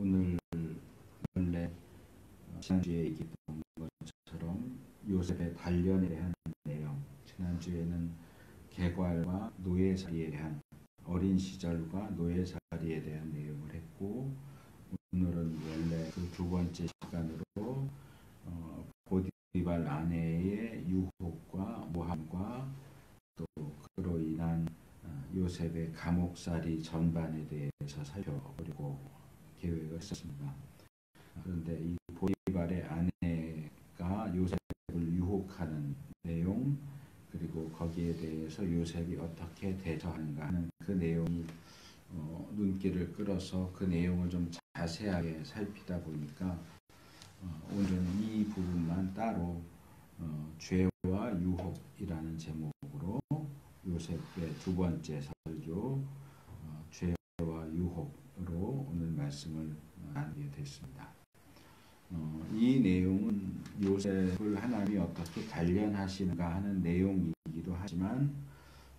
오늘 원래 지난주에 얘기했던 것처럼 요셉의 단련에 대한 내용, 지난주에는 계괄과 노예살이에 대한 어린 시절과 노예살이에 대한 내용을 했고, 오늘은 원래 그 두 번째 시간으로 보디발 아내의 유혹과 모함과 또 그로 인한 요셉의 감옥살이 전반에 대해서 살펴보려고 계획을 했습니다. 그런데 이 보디발의 아내가 요셉을 유혹하는 내용, 그리고 거기에 대해서 요셉이 어떻게 대처하는가 하는 그 내용이 눈길을 끌어서 그 내용을 좀 자세하게 살피다 보니까 오늘은 이 부분만 따로 죄와 유혹이라는 제목으로 요셉의 두 번째 설교 죄와 유혹으로 오늘 말씀을 나누게 됐습니다. 이 내용은 요셉을 하나님이 어떻게 단련하시는가 하는 내용이기도 하지만,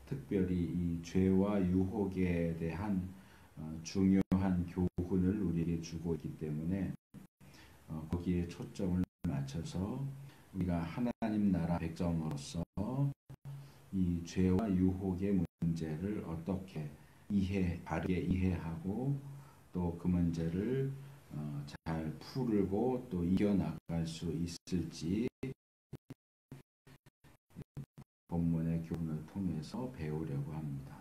특별히 이 죄와 유혹에 대한 중요한 교훈을 우리에게 주고 있기 때문에 거기에 초점을 맞춰서 우리가 하나님 나라 백성으로서 이 죄와 유혹의 문제를 어떻게 바르게 이해하고 또 그 문제를 잘 풀고 또 이겨나갈 수 있을지 본문의 교훈을 통해서 배우려고 합니다.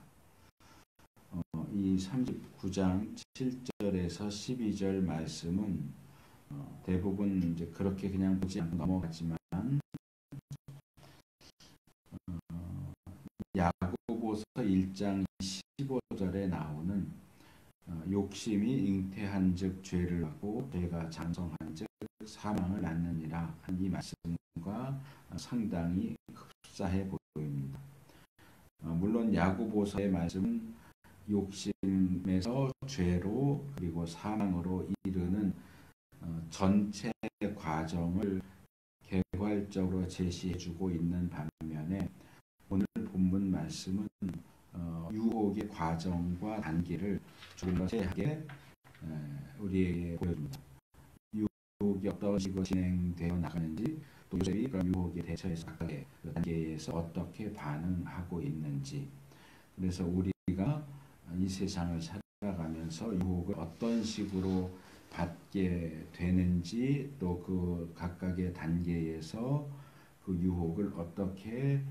이 39장 7절에서 12절 말씀은 대부분 이제 그렇게 그냥 보지 않고 넘어갔지만, 야고보서 1장 15절에 나오는 욕심이 잉태한즉 죄를 하고 죄가 장성한즉 사망을 낳느니라 한 이 말씀과 상당히 흡사해 보입니다. 물론 야고보서의 말씀은 욕심에서 죄로 그리고 사망으로 이르는 전체 과정을 개괄적으로 제시해주고 있는 반면에, 오늘 본문 말씀은 유혹의 과정과 단계를 조금 더 세하게 우리에게 보여줍니다. 유혹이 어떤 식으로 진행되어 나가는지, 또 요셉이 그런 유혹에 대처해서 각각의 단계에서 어떻게 반응하고 있는지, 그래서 우리가 이 세상을 살아가면서 유혹을 어떤 식으로 받게 되는지, 또 그 각각의 단계에서 그 유혹을 어떻게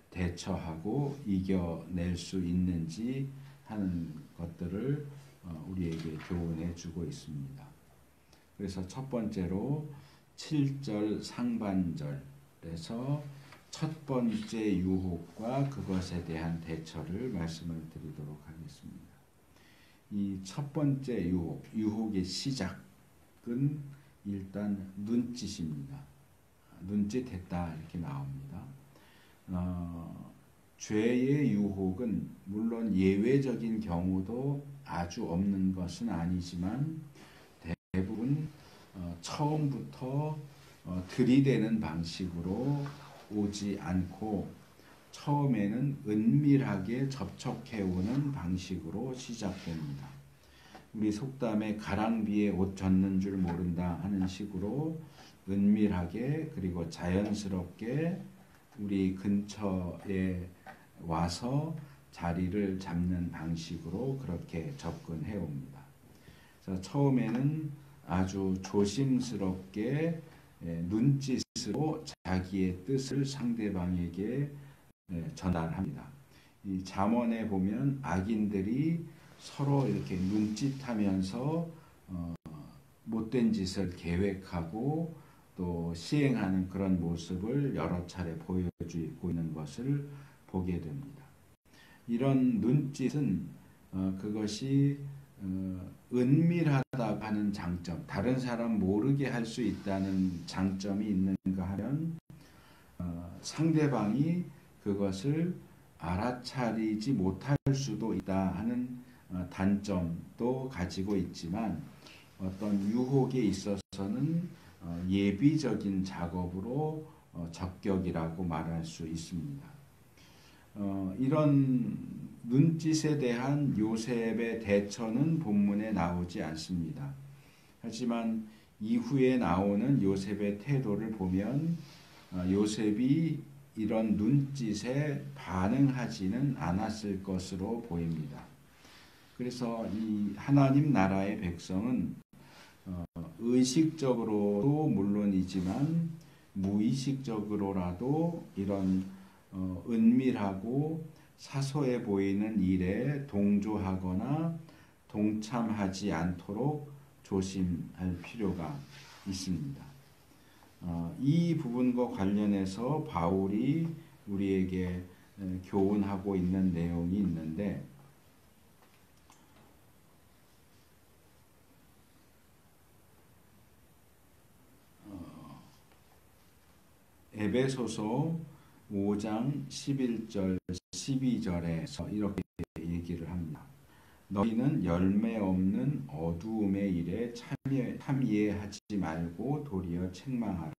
대처하고 이겨낼 수 있는지 하는 것들을 우리에게 교훈해 주고 있습니다. 그래서 첫 번째로 7절 상반절에서 첫 번째 유혹과 그것에 대한 대처를 말씀을 드리도록 하겠습니다. 이 첫 번째 유혹의 시작은 일단 눈짓입니다. 눈짓했다 이렇게 나옵니다. 죄의 유혹은 물론 예외적인 경우도 아주 없는 것은 아니지만, 대부분 처음부터 들이대는 방식으로 오지 않고 처음에는 은밀하게 접촉해오는 방식으로 시작됩니다. 우리 속담에 가랑비에 옷 젖는 줄 모른다 하는 식으로 은밀하게 그리고 자연스럽게 우리 근처에 와서 자리를 잡는 방식으로 그렇게 접근해 옵니다. 그래서 처음에는 아주 조심스럽게 눈짓으로 자기의 뜻을 상대방에게 전달합니다. 이 잠언에 보면 악인들이 서로 이렇게 눈짓하면서 못된 짓을 계획하고 또 시행하는 그런 모습을 여러 차례 보여주고 있는 것을 보게 됩니다. 이런 눈짓은 그것이 은밀하다고 하는 장점, 다른 사람 모르게 할 수 있다는 장점이 있는가 하면, 상대방이 그것을 알아차리지 못할 수도 있다 하는 단점도 가지고 있지만, 어떤 유혹에 있어서는 예비적인 작업으로 적격이라고 말할 수 있습니다. 이런 눈짓에 대한 요셉의 대처는 본문에 나오지 않습니다. 하지만 이후에 나오는 요셉의 태도를 보면 요셉이 이런 눈짓에 반응하지는 않았을 것으로 보입니다. 그래서 이 하나님 나라의 백성은 의식적으로도 물론이지만 무의식적으로라도 이런 은밀하고 사소해 보이는 일에 동조하거나 동참하지 않도록 조심할 필요가 있습니다. 이 부분과 관련해서 바울이 우리에게 교훈하고 있는 내용이 있는데 에베소서 5장 11절 12절에서 이렇게 얘기를 합니다. 너희는 열매 없는 어두움의 일에 참여하지 말고 도리어 책망하라.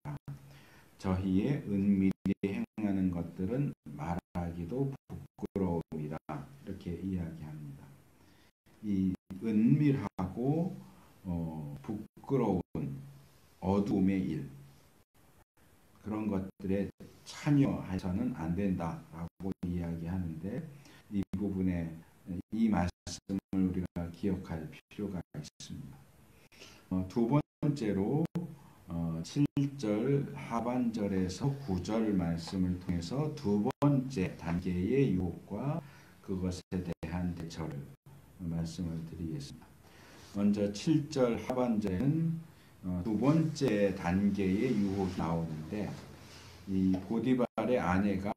저희의 은밀히 행하는 것들은 말하기도 부끄러움이라. 이렇게 이야기합니다. 이 은밀하고 부끄러운 어두움의 일, 그런 것들에 참여해서는 안 된다라고 이야기하는데 이 부분에 이 말씀을 우리가 기억할 필요가 있습니다. 두 번째로 7절 하반절에서 9절 말씀을 통해서 두 번째 단계의 유혹과 그것에 대한 대처를 말씀을 드리겠습니다. 먼저 7절 하반절에는 두 번째 단계의 유혹이 나오는데 이 보디발의 아내가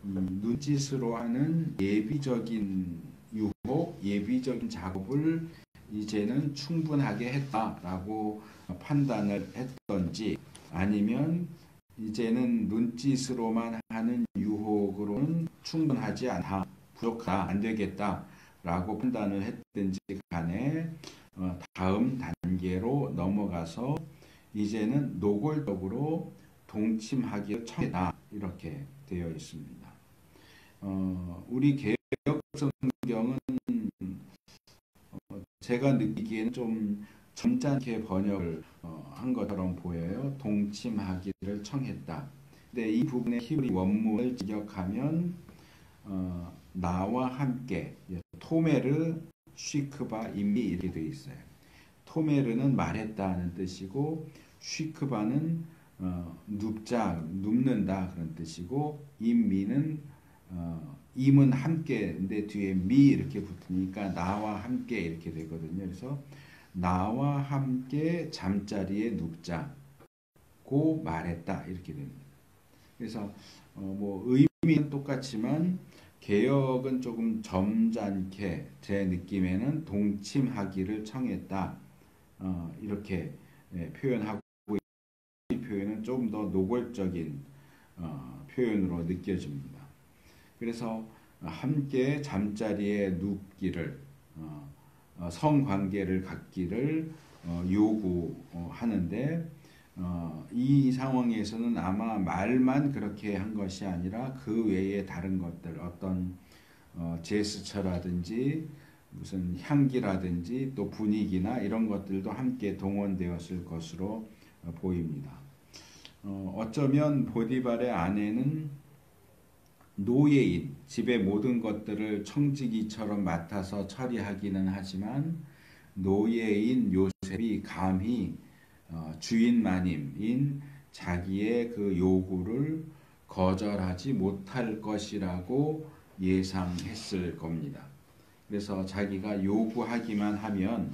눈짓으로 하는 예비적인 유혹, 예비적인 작업을 이제는 충분하게 했다라고 판단을 했던지 아니면 이제는 눈짓으로만 하는 유혹으로는 충분하지 않다, 부족하다, 안 되겠다라고 판단을 했든지 간에 다음 단계로 넘어가서 이제는 노골적으로 동침하기를 청했다 이렇게 되어 있습니다. 우리 개역 성경은 제가 느끼기에는 좀 점잖게 번역을 한 것처럼 보여요. 동침하기를 청했다. 근데 이 부분의 히브리 원문을 직역하면 나와 함께 토메르 쉬크바 임미 이렇게 되어 있어요. 토메르는 말했다는 뜻이고 쉬크바는 눕는다 그런 뜻이고 임미는 임은 함께인데 뒤에 미 이렇게 붙으니까 나와 함께 이렇게 되거든요. 그래서 나와 함께 잠자리에 눕자고 말했다 이렇게 됩니다. 그래서 뭐 의미는 똑같지만 개역은 조금 점잖게 제 느낌에는 동침하기를 청했다 이렇게 표현하고 이 표현은 좀 더 노골적인 표현으로 느껴집니다. 그래서 함께 잠자리에 눕기를 성관계를 갖기를 요구하는데 이 상황에서는 아마 말만 그렇게 한 것이 아니라 그 외에 다른 것들 어떤 제스처라든지 무슨 향기라든지 또 분위기나 이런 것들도 함께 동원되었을 것으로 보입니다. 어쩌면 보디발의 아내는 노예인, 집의 모든 것들을 청지기처럼 맡아서 처리하기는 하지만 노예인 요셉이 감히 주인 마님인 자기의 그 요구를 거절하지 못할 것이라고 예상했을 겁니다. 그래서 자기가 요구하기만 하면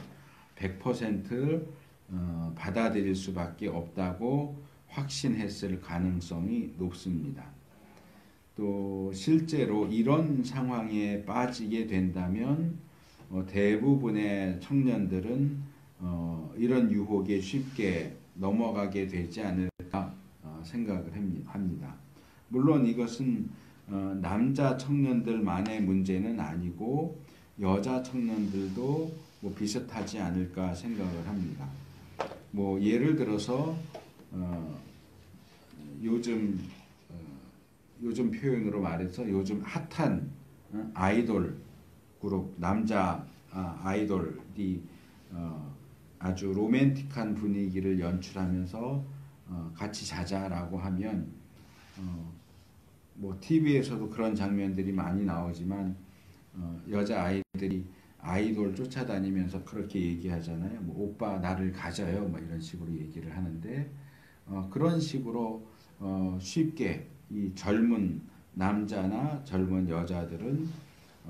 100% 받아들일 수밖에 없다고 확신했을 가능성이 높습니다. 또 실제로 이런 상황에 빠지게 된다면 대부분의 청년들은 이런 유혹에 쉽게 넘어가게 되지 않을까 생각을 합니다. 물론 이것은 남자 청년들만의 문제는 아니고 여자 청년들도 뭐 비슷하지 않을까 생각을 합니다. 뭐 예를 들어서 요즘 표현으로 말해서 요즘 핫한 아이돌 그룹 남자 아이돌이 아주 로맨틱한 분위기를 연출하면서 같이 자자라고 하면 뭐 TV에서도 그런 장면들이 많이 나오지만 여자 아이들이 아이돌 쫓아다니면서 그렇게 얘기하잖아요. 뭐 오빠 나를 가져요. 뭐 이런 식으로 얘기를 하는데 그런 식으로 쉽게 이 젊은 남자나 젊은 여자들은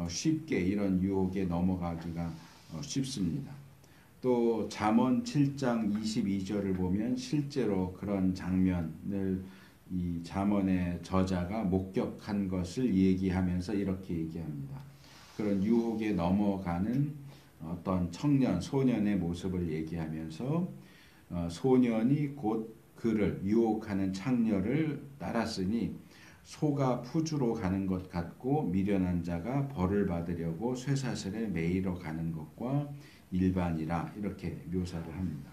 쉽게 이런 유혹에 넘어가기가 쉽습니다. 또 잠언 7장 22절을 보면 실제로 그런 장면을 이 잠언의 저자가 목격한 것을 얘기하면서 이렇게 얘기합니다. 그런 유혹에 넘어가는 어떤 청년, 소년의 모습을 얘기하면서 소년이 곧 그를 유혹하는 창녀를 따랐으니 소가 푸주로 가는 것 같고 미련한 자가 벌을 받으려고 쇠사슬에 매이러 가는 것과 일반이라 이렇게 묘사를 합니다.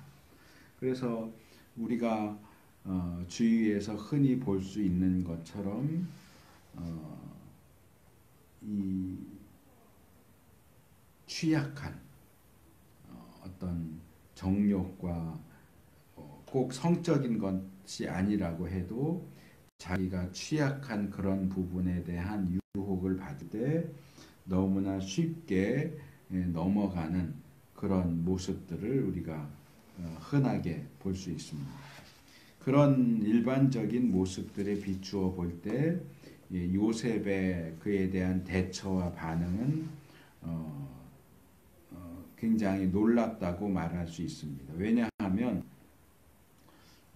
그래서 우리가 주위에서 흔히 볼 수 있는 것처럼 이 취약한 어떤 정욕과 꼭 성적인 것이 아니라고 해도 자기가 취약한 그런 부분에 대한 유혹을 받을 때 너무나 쉽게 넘어가는 그런 모습들을 우리가 흔하게 볼 수 있습니다. 그런 일반적인 모습들에 비추어 볼 때 요셉의 그에 대한 대처와 반응은 굉장히 놀랍다고 말할 수 있습니다. 왜냐하면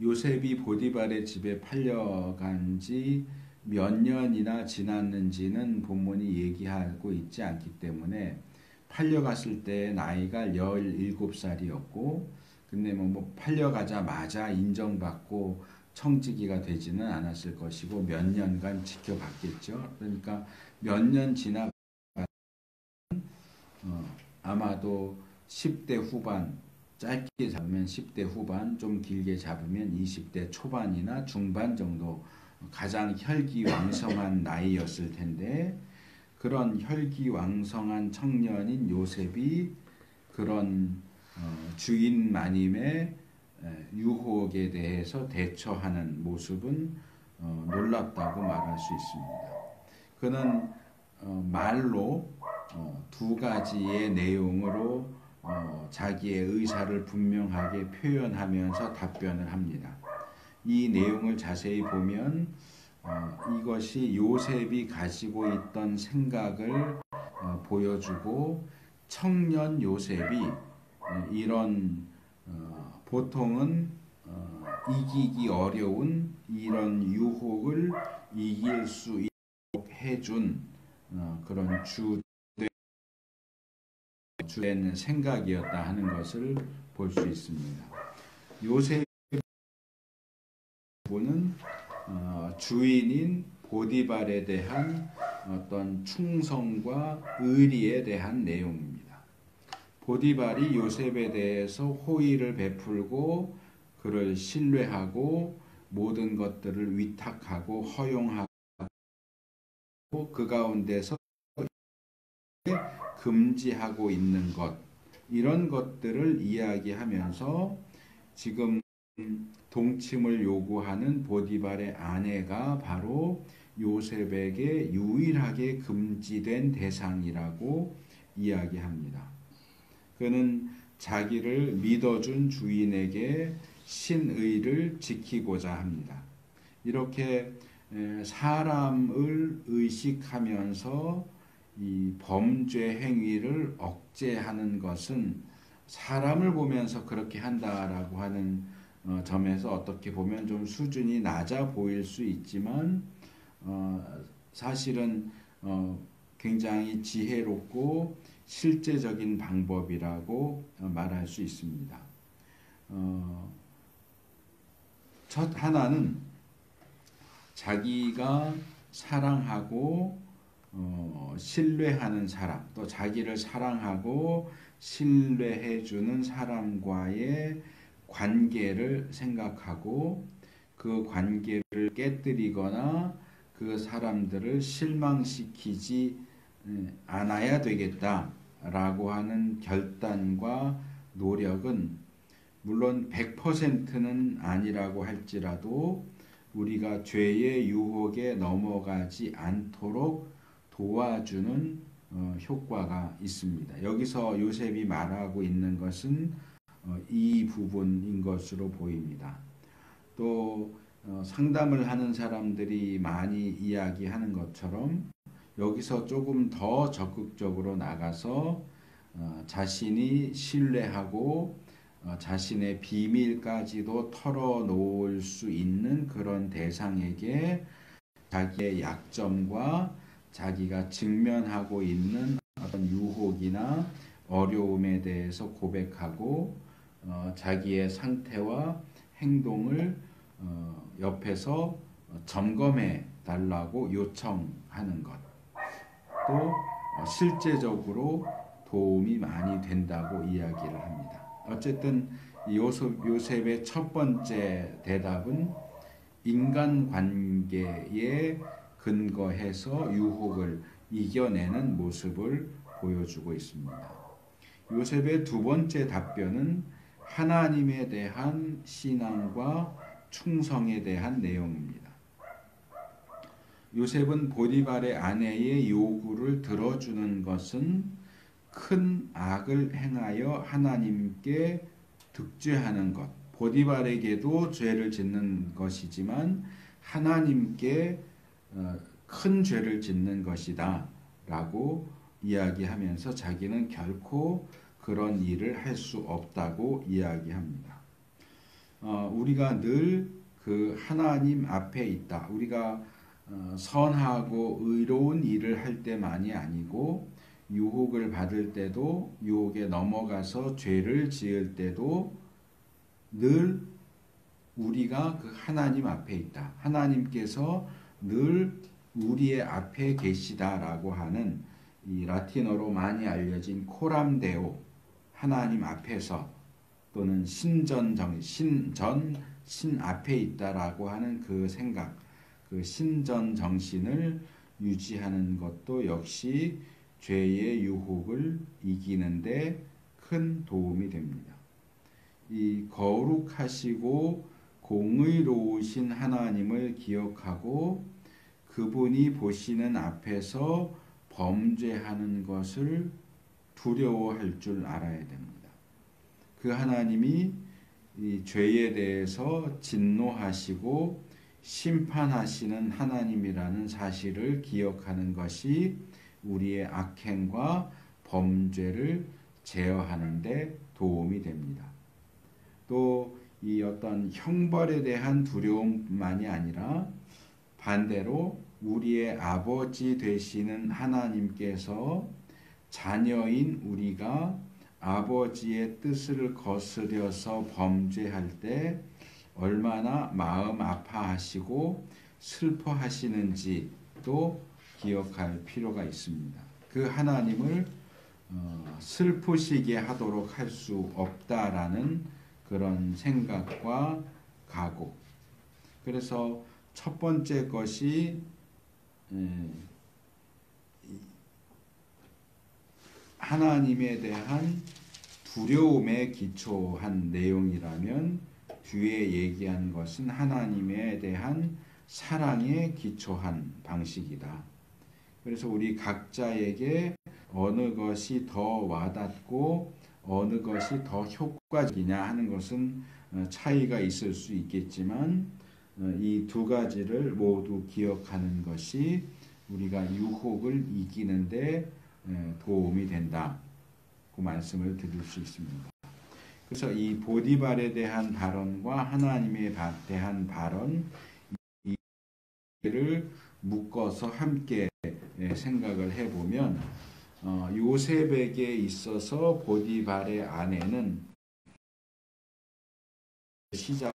요셉이 보디발의 집에 팔려간 지 몇 년이나 지났는지는 본문이 얘기하고 있지 않기 때문에 팔려갔을 때 나이가 17살이었고 근데 뭐 팔려가자마자 인정받고 청지기가 되지는 않았을 것이고 몇 년간 지켜봤겠죠. 그러니까 몇 년 지나 아마도 10대 후반 짧게 잡으면 10대 후반 좀 길게 잡으면 20대 초반이나 중반 정도 가장 혈기왕성한 나이였을 텐데 그런 혈기왕성한 청년인 요셉이 그런 주인 마님의 유혹에 대해서 대처하는 모습은 놀랍다고 말할 수 있습니다. 그는 말로 두 가지의 내용으로 자기의 의사를 분명하게 표현하면서 답변을 합니다. 이 내용을 자세히 보면 이것이 요셉이 가지고 있던 생각을 보여주고 청년 요셉이 이런 보통은 이기기 어려운 이런 유혹을 이길 수 있도록 해준 그런 주된 생각이었다 하는 것을 볼 수 있습니다. 요셉은 주인인 보디발에 대한 어떤 충성과 의리에 대한 내용입니다. 보디발이 요셉에 대해서 호의를 베풀고 그를 신뢰하고 모든 것들을 위탁하고 허용하고 그 가운데서 금지하고 있는 것 이런 것들을 이야기하면서 지금 동침을 요구하는 보디발의 아내가 바로 요셉에게 유일하게 금지된 대상이라고 이야기합니다. 그는 자기를 믿어준 주인에게 신의를 지키고자 합니다. 이렇게 사람을 의식하면서 이 범죄 행위를 억제하는 것은 사람을 보면서 그렇게 한다라고 하는 점에서 어떻게 보면 좀 수준이 낮아 보일 수 있지만 사실은 굉장히 지혜롭고 실제적인 방법이라고 말할 수 있습니다. 첫 하나는 자기가 사랑하고 신뢰하는 사람, 또 자기를 사랑하고 신뢰해주는 사람과의 관계를 생각하고 그 관계를 깨뜨리거나 그 사람들을 실망시키지 안아야 되겠다라고 하는 결단과 노력은 물론 100%는 아니라고 할지라도 우리가 죄의 유혹에 넘어가지 않도록 도와주는 효과가 있습니다. 여기서 요셉이 말하고 있는 것은 이 부분인 것으로 보입니다. 또 상담을 하는 사람들이 많이 이야기하는 것처럼 여기서 조금 더 적극적으로 나가서 자신이 신뢰하고 자신의 비밀까지도 털어놓을 수 있는 그런 대상에게 자기의 약점과 자기가 직면하고 있는 어떤 유혹이나 어려움에 대해서 고백하고 자기의 상태와 행동을 옆에서 점검해 달라고 요청하는 것. 또 실제적으로 도움이 많이 된다고 이야기를 합니다. 어쨌든 요셉의 첫 번째 대답은 인간관계에 근거해서 유혹을 이겨내는 모습을 보여주고 있습니다. 요셉의 두 번째 답변은 하나님에 대한 신앙과 충성에 대한 내용입니다. 요셉은 보디발의 아내의 요구를 들어주는 것은 큰 악을 행하여 하나님께 득죄하는 것, 보디발에게도 죄를 짓는 것이지만 하나님께 큰 죄를 짓는 것이다 라고 이야기하면서 자기는 결코 그런 일을 할 수 없다고 이야기합니다. 우리가 늘 그 하나님 앞에 있다. 우리가 선하고 의로운 일을 할 때만이 아니고 유혹을 받을 때도 유혹에 넘어가서 죄를 지을 때도 늘 우리가 그 하나님 앞에 있다. 하나님께서 늘 우리의 앞에 계시다라고 하는 이 라틴어로 많이 알려진 코람 데오, 하나님 앞에서 또는 신 앞에 있다라고 하는 그 생각, 그 신전 정신을 유지하는 것도 역시 죄의 유혹을 이기는데 큰 도움이 됩니다. 이 거룩하시고 공의로우신 하나님을 기억하고 그분이 보시는 앞에서 범죄하는 것을 두려워할 줄 알아야 됩니다. 그 하나님이 이 죄에 대해서 진노하시고 심판하시는 하나님이라는 사실을 기억하는 것이 우리의 악행과 범죄를 제어하는 데 도움이 됩니다. 또 이 어떤 형벌에 대한 두려움만이 아니라 반대로 우리의 아버지 되시는 하나님께서 자녀인 우리가 아버지의 뜻을 거스려서 범죄할 때 얼마나 마음 아파하시고 슬퍼하시는지도 기억할 필요가 있습니다. 그 하나님을 슬프시게 하도록 할 수 없다라는 그런 생각과 각오. 그래서 첫 번째 것이 하나님에 대한 두려움에 기초한 내용이라면 뒤에 얘기한 것은 하나님에 대한 사랑에 기초한 방식이다. 그래서 우리 각자에게 어느 것이 더 와닿고 어느 것이 더 효과적이냐 하는 것은 차이가 있을 수 있겠지만 이 두 가지를 모두 기억하는 것이 우리가 유혹을 이기는데 도움이 된다. 그 말씀을 드릴 수 있습니다. 그래서 이 보디발에 대한 발언과 하나님에 대한 발언 이를 묶어서 함께 생각을 해보면 요셉에게 있어서 보디발의 아내는 시작했던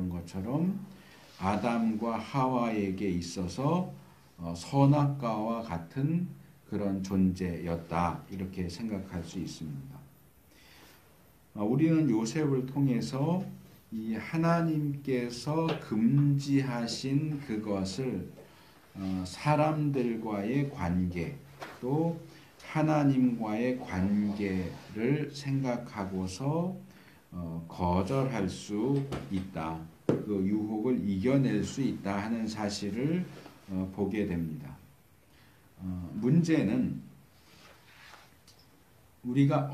것처럼 아담과 하와에게 있어서 선악과와 같은 그런 존재였다. 이렇게 생각할 수 있습니다. 우리는 요셉을 통해서 이 하나님께서 금지하신 그것을 사람들과의 관계 또 하나님과의 관계를 생각하고서 거절할 수 있다. 그 유혹을 이겨낼 수 있다 하는 사실을 보게 됩니다. 문제는 우리가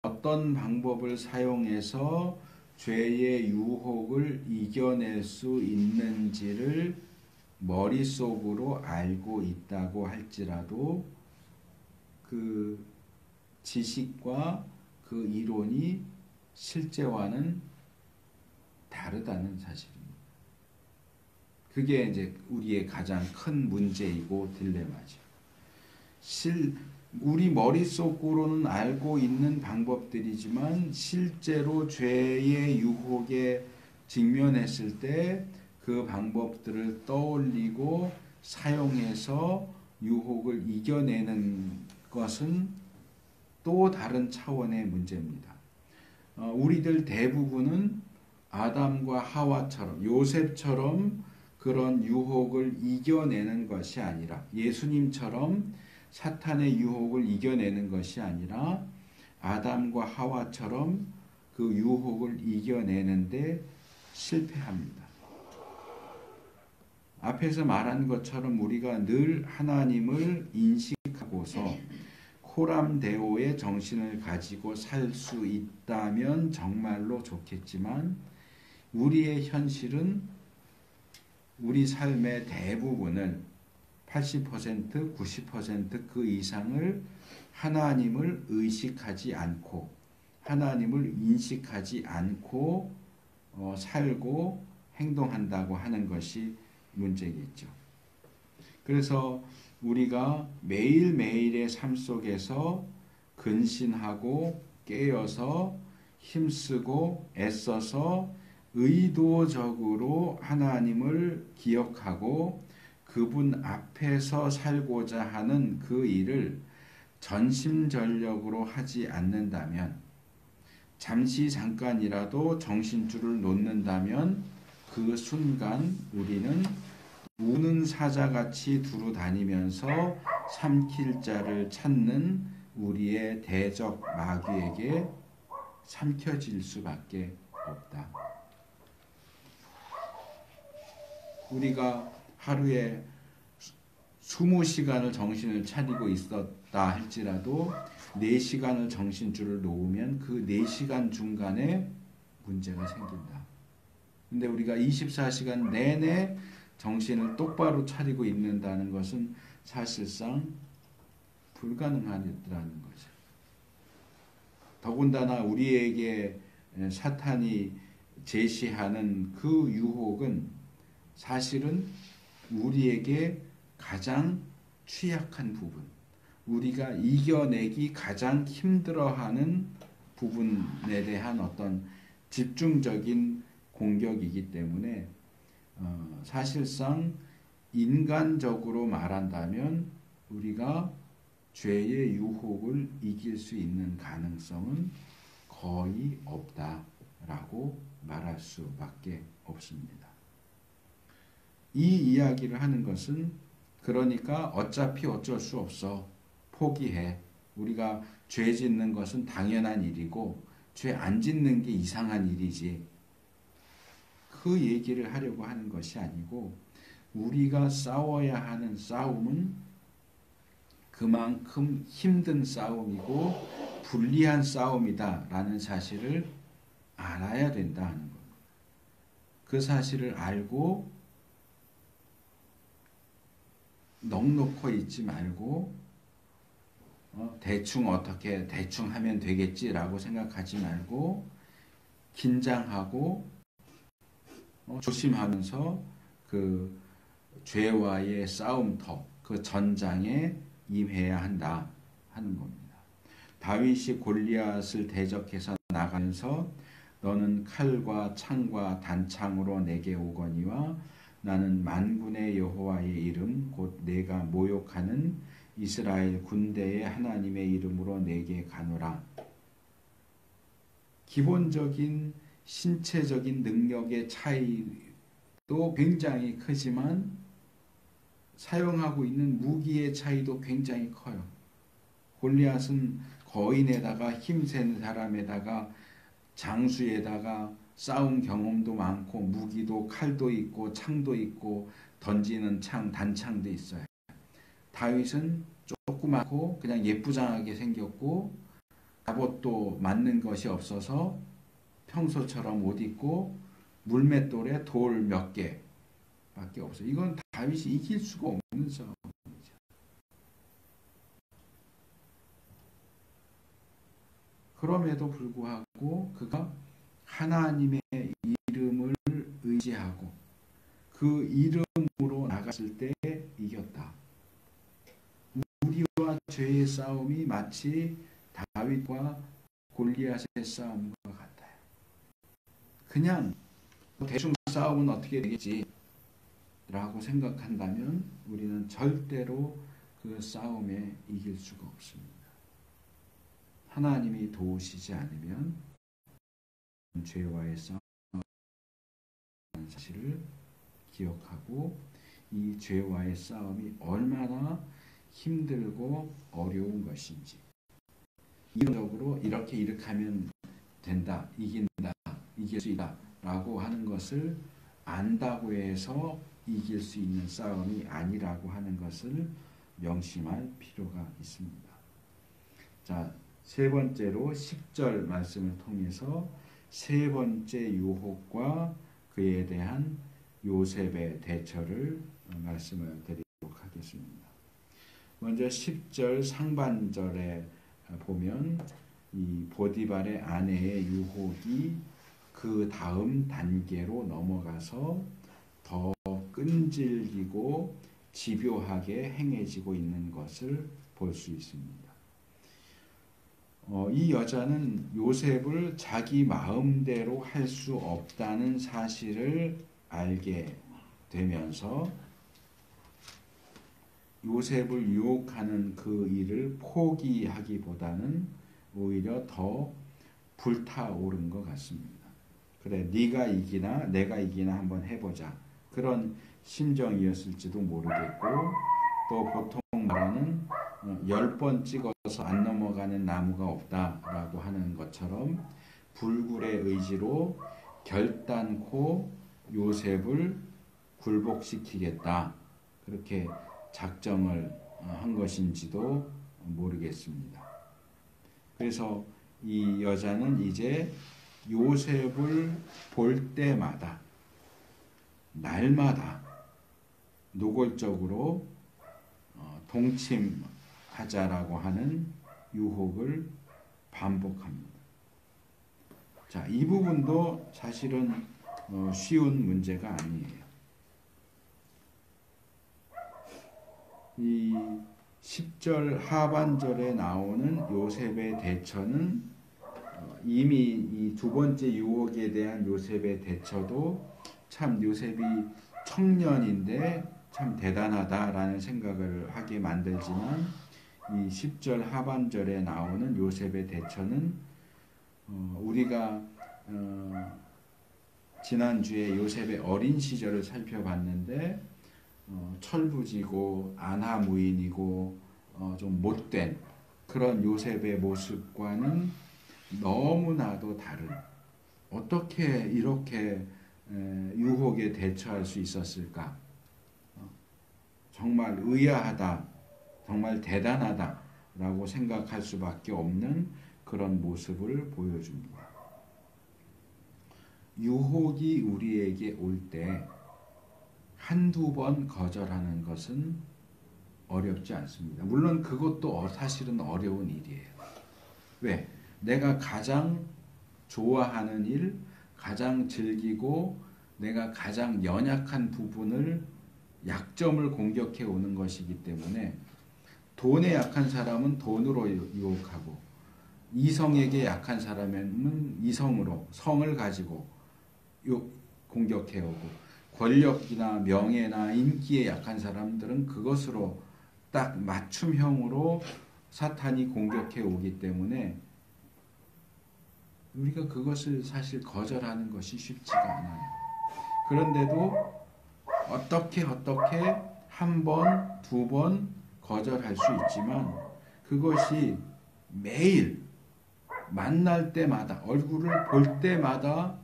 어떤 방법을 사용해서 죄의 유혹을 이겨낼 수 있는지를 머릿속으로 알고 있다고 할지라도 그 지식과 그 이론이 실제와는 다르다는 사실입니다. 그게 이제 우리의 가장 큰 문제이고 딜레마죠. 우리 머릿속으로는 알고 있는 방법들이지만 실제로 죄의 유혹에 직면했을 때 그 방법들을 떠올리고 사용해서 유혹을 이겨내는 것은 또 다른 차원의 문제입니다. 우리들 대부분은 아담과 하와처럼 요셉처럼 그런 유혹을 이겨내는 것이 아니라 예수님처럼 사탄의 유혹을 이겨내는 것이 아니라 아담과 하와처럼 그 유혹을 이겨내는데 실패합니다. 앞에서 말한 것처럼 우리가 늘 하나님을 인식하고서 코람데오의 정신을 가지고 살 수 있다면 정말로 좋겠지만 우리의 현실은 우리 삶의 대부분을 80%, 90% 이상을 하나님을 의식하지 않고 하나님을 인식하지 않고 살고 행동한다고 하는 것이 문제겠죠. 그래서 우리가 매일매일의 삶 속에서 근신하고 깨어서 힘쓰고 애써서 의도적으로 하나님을 기억하고 그분 앞에서 살고자 하는 그 일을 전심전력으로 하지 않는다면, 잠시 잠깐이라도 정신줄을 놓는다면 그 순간 우리는 우는 사자같이 두루 다니면서 삼킬 자를 찾는 우리의 대적 마귀에게 삼켜질 수밖에 없다. 우리가 하루에 20시간을 정신을 차리고 있었다 할지라도 4시간을 정신줄을 놓으면 그 4시간 중간에 문제가 생긴다. 근데 우리가 24시간 내내 정신을 똑바로 차리고 있는다는 것은 사실상 불가능하다는 거죠. 더군다나 우리에게 사탄이 제시하는 그 유혹은 사실은 우리에게 가장 취약한 부분, 우리가 이겨내기 가장 힘들어하는 부분에 대한 어떤 집중적인 공격이기 때문에 사실상 인간적으로 말한다면 우리가 죄의 유혹을 이길 수 있는 가능성은 거의 없다라고 말할 수밖에 없습니다. 이 이야기를 하는 것은 그러니까 어차피 어쩔 수 없어. 포기해. 우리가 죄 짓는 것은 당연한 일이고 죄 안 짓는 게 이상한 일이지. 그 얘기를 하려고 하는 것이 아니고 우리가 싸워야 하는 싸움은 그만큼 힘든 싸움이고 불리한 싸움이다라는 사실을 알아야 된다 하는 겁니다. 그 사실을 알고 넋놓고 있지 말고 대충 어떻게 대충 하면 되겠지라고 생각하지 말고 긴장하고 조심하면서 그 죄와의 싸움터, 그 전장에 임해야 한다 하는 겁니다. 다윗이 골리앗을 대적해서 나가면서 너는 칼과 창과 단창으로 내게 오거니와 나는 만군의 여호와의 이름 곧 내가 모욕하는 이스라엘 군대의 하나님의 이름으로 내게 가노라. 기본적인 신체적인 능력의 차이도 굉장히 크지만 사용하고 있는 무기의 차이도 굉장히 커요. 골리앗은 거인에다가 힘센 사람에다가 장수에다가 싸운 경험도 많고 무기도 칼도 있고 창도 있고 던지는 창, 단창도 있어요. 다윗은 조그맣고 그냥 예쁘장하게 생겼고 갑옷도 맞는 것이 없어서 평소처럼 옷 입고 물맷돌에 돌 몇 개밖에 없어요. 이건 다윗이 이길 수가 없는 싸움이죠. 그럼에도 불구하고 그가 하나님의 이름을 의지하고 그 이름으로 나갔을 때 이겼다. 우리와 죄의 싸움이 마치 다윗과 골리앗의 싸움과 같아요. 그냥 대충 싸움은 어떻게 되겠지 라고 생각한다면 우리는 절대로 그 싸움에 이길 수가 없습니다. 하나님이 도우시지 않으면 죄와의 싸움의 사실을 기억하고 이 죄와의 싸움이 얼마나 힘들고 어려운 것인지, 이론적으로 이렇게 하면 된다, 이긴다, 이길 수 있다 라고 하는 것을 안다고 해서 이길 수 있는 싸움이 아니라고 하는 것을 명심할 필요가 있습니다. 자, 세 번째로 10절 말씀을 통해서 세 번째 유혹과 그에 대한 요셉의 대처를 말씀을 드리도록 하겠습니다. 먼저 10절 상반절에 보면 이 보디발의 아내의 유혹이 그 다음 단계로 넘어가서 더 끈질기고 집요하게 행해지고 있는 것을 볼 수 있습니다. 이 여자는 요셉을 자기 마음대로 할 수 없다는 사실을 알게 되면서 요셉을 유혹하는 그 일을 포기하기보다는 오히려 더 불타오른 것 같습니다. 그래, 네가 이기나 내가 이기나 한번 해보자. 그런 심정이었을지도 모르겠고, 또 보통 말하는 10번 찍어서 안 넘어가는 나무가 없다라고 하는 것처럼 불굴의 의지로 결단코 요셉을 굴복시키겠다, 그렇게 작정을 한 것인지도 모르겠습니다. 그래서 이 여자는 이제 요셉을 볼 때마다 날마다 노골적으로 동침하자라고 하는 유혹을 반복합니다. 자, 이 부분도 사실은 쉬운 문제가 아니에요. 이 10절 하반절에 나오는 요셉의 대처는 이미 이 두 번째 유혹에 대한 요셉의 대처도 참 요셉이 청년인데 참 대단하다라는 생각을 하게 만들지만, 이 10절 하반절에 나오는 요셉의 대처는 우리가 지난주에 요셉의 어린 시절을 살펴봤는데 철부지고 안하무인이고 좀 못된 그런 요셉의 모습과는 너무나도 다른, 어떻게 이렇게 유혹에 대처할 수 있었을까? 정말 의아하다, 정말 대단하다 라고 생각할 수밖에 없는 그런 모습을 보여줍니다. 유혹이 우리에게 올 때 한두 번 거절하는 것은 어렵지 않습니다. 물론 그것도 사실은 어려운 일이에요. 왜? 내가 가장 좋아하는 일, 가장 즐기고 내가 가장 연약한 부분을, 약점을 공격해 오는 것이기 때문에 돈에 약한 사람은 돈으로 유혹하고, 이성에게 약한 사람은 이성으로, 성을 가지고 공격해 오고, 권력이나 명예나 인기에 약한 사람들은 그것으로 딱 맞춤형으로 사탄이 공격해 오기 때문에 우리가 그것을 사실 거절하는 것이 쉽지가 않아요. 그런데도 어떻게 한 번, 두 번 거절할 수 있지만 그것이 매일 만날 때마다 얼굴을 볼 때마다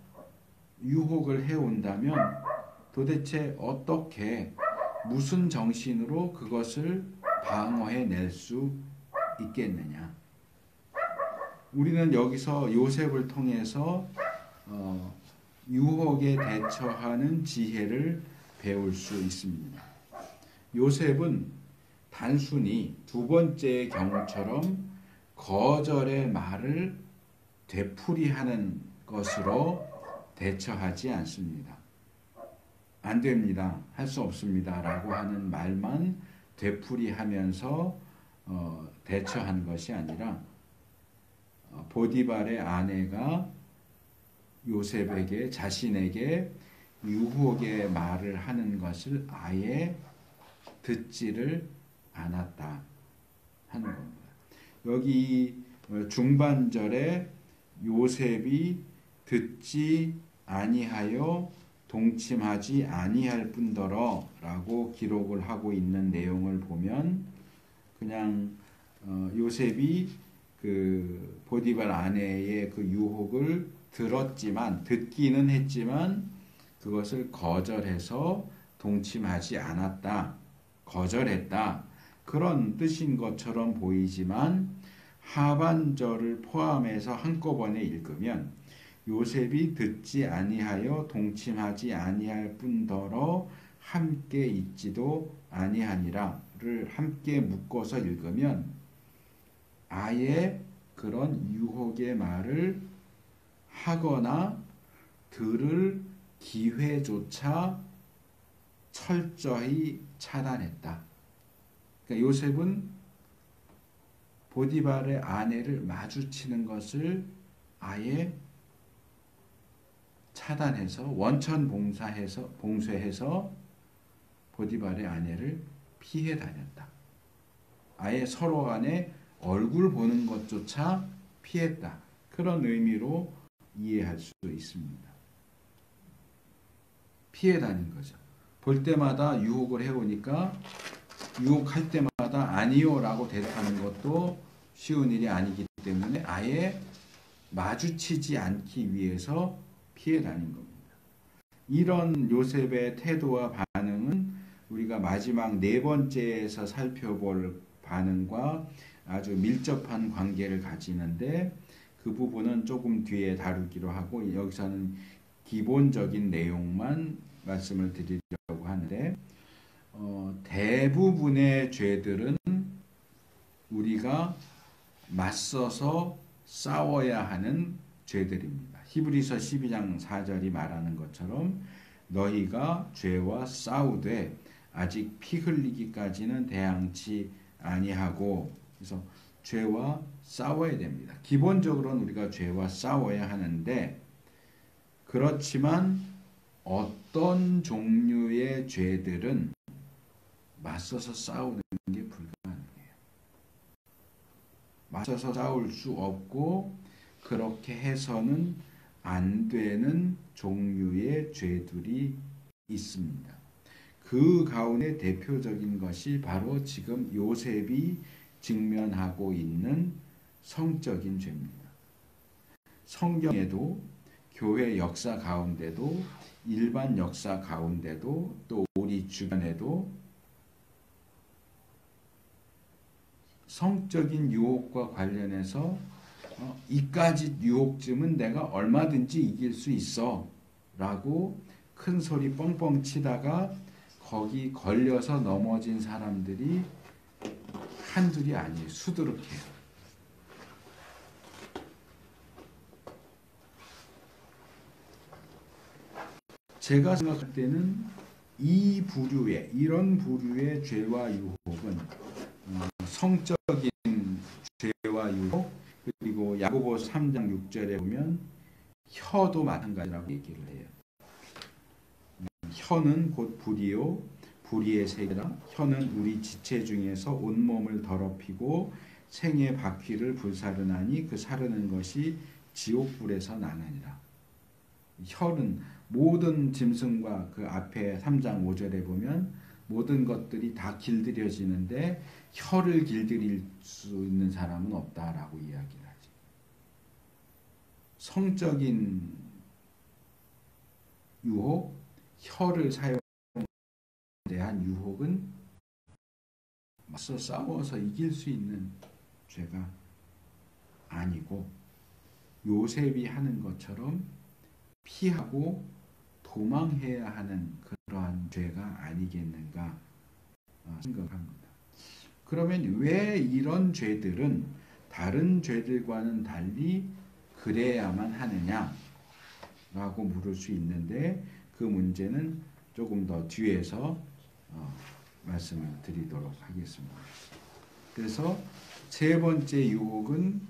유혹을 해온다면 도대체 어떻게 무슨 정신으로 그것을 방어해낼 수 있겠느냐. 우리는 여기서 요셉을 통해서 유혹에 대처하는 지혜를 배울 수 있습니다. 요셉은 단순히 두 번째의 경우처럼 거절의 말을 되풀이하는 것으로 대처하지 않습니다. 안 됩니다. 할 수 없습니다. 라고 하는 말만 되풀이하면서 대처한 것이 아니라 보디발의 아내가 요셉에게 자신에게 유혹의 말을 하는 것을 아예 듣지를 않았다 하는 겁니다. 여기 중반절에 요셉이 듣지 아니하여 동침하지 아니할 뿐더러 라고 기록을 하고 있는 내용을 보면 그냥 요셉이 그 보디발 아내의 그 유혹을 듣기는 했지만 그것을 거절해서 동침하지 않았다. 거절했다. 그런 뜻인 것처럼 보이지만 하반절을 포함해서 한꺼번에 읽으면 요셉이 듣지 아니하여 동침하지 아니할 뿐더러 함께 있지도 아니하니라를 함께 묶어서 읽으면 아예 그런 유혹의 말을 하거나 들을 기회조차 철저히 차단했다. 그러니까 요셉은 보디발의 아내를 마주치는 것을 아예 차단해서 원천 봉쇄해서 보디발의 아내를 피해 다녔다. 아예 서로 간에 얼굴 보는 것조차 피했다. 그런 의미로 이해할 수 있습니다. 피해 다닌 거죠. 볼 때마다 유혹을 해오니까 유혹할 때마다 아니요 라고 대답하는 것도 쉬운 일이 아니기 때문에 아예 마주치지 않기 위해서 피해 다닌 겁니다. 이런 요셉의 태도와 반응은 우리가 마지막 네 번째에서 살펴볼 반응과 아주 밀접한 관계를 가지는데 그 부분은 조금 뒤에 다루기로 하고 여기서는 기본적인 내용만 말씀을 드리려고 하는데 대부분의 죄들은 우리가 맞서서 싸워야 하는 죄들입니다. 히브리서 12장 4절이 말하는 것처럼 너희가 죄와 싸우되 아직 피 흘리기까지는 대항치 아니하고 그래서 죄와 싸워야 됩니다. 기본적으로는 우리가 죄와 싸워야 하는데 그렇지만 어떤 종류의 죄들은 맞서서 싸우는 게 불가능해요. 맞서서 싸울 수 없고 그렇게 해서는 안 되는 종류의 죄들이 있습니다. 그 가운데 대표적인 것이 바로 지금 요셉이 직면하고 있는 성적인 죄입니다. 성경에도 교회 역사 가운데도 일반 역사 가운데도 또 우리 주변에도 성적인 유혹과 관련해서 이까지 유혹쯤은 내가 얼마든지 이길 수 있어 라고 큰 소리 뻥뻥 치다가 거기 걸려서 넘어진 사람들이 한둘이 아니에요. 수두룩해요. 제가 생각할 때는 이런 부류의 죄와 유혹은 성적인 죄와 유혹 그리고 야고보 3장 6절에 보면 혀도 마찬가지라고 얘기를 해요. 혀는 곧 불이요 불의의 세계라. 혀는 우리 지체 중에서 온몸을 더럽히고 생의 바퀴를 불사르나니 그 사르는 것이 지옥불에서 나느니라. 혀는 모든 짐승과 그 앞에 3장 5절에 보면 모든 것들이 다 길들여지는데 혀를 길들일 수 있는 사람은 없다라고 이야기를 하죠. 성적인 유혹, 혀를 사용에 대한 유혹은 맞서 싸워서 이길 수 있는 죄가 아니고 요셉이 하는 것처럼 피하고 도망해야 하는 그러한 죄가 아니겠는가 생각합니다. 그러면 왜 이런 죄들은 다른 죄들과는 달리 그래야만 하느냐라고 물을 수 있는데 그 문제는 조금 더 뒤에서 말씀을 드리도록 하겠습니다. 그래서 세 번째 유혹은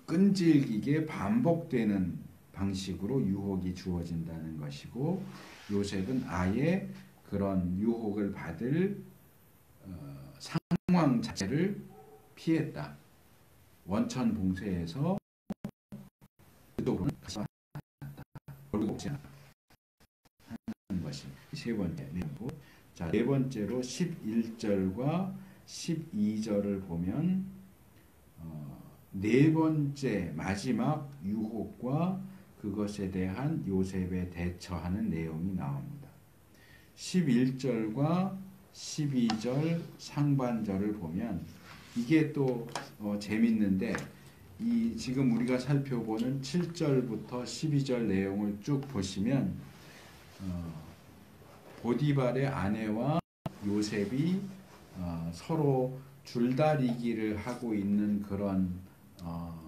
끈질기게 반복되는 방식으로 유혹이 주어진다는 것이고 요셉은 아예 그런 유혹을 받을 상황 자체를 피했다. 원천 봉쇄에서 그쪽으로는 가지 않았다. 돌보지 않았다. 하는 것이 세 번째 내용이고, 자, 네 번째로 11절과 12절을 보면 네 번째 마지막 유혹과 그것에 대한 요셉의 대처하는 내용이 나옵니다. 11절과 12절 상반절을 보면 이게 또 재밌는데 이 지금 우리가 살펴보는 7절부터 12절 내용을 쭉 보시면 보디발의 아내와 요셉이 서로 줄다리기를 하고 있는 그런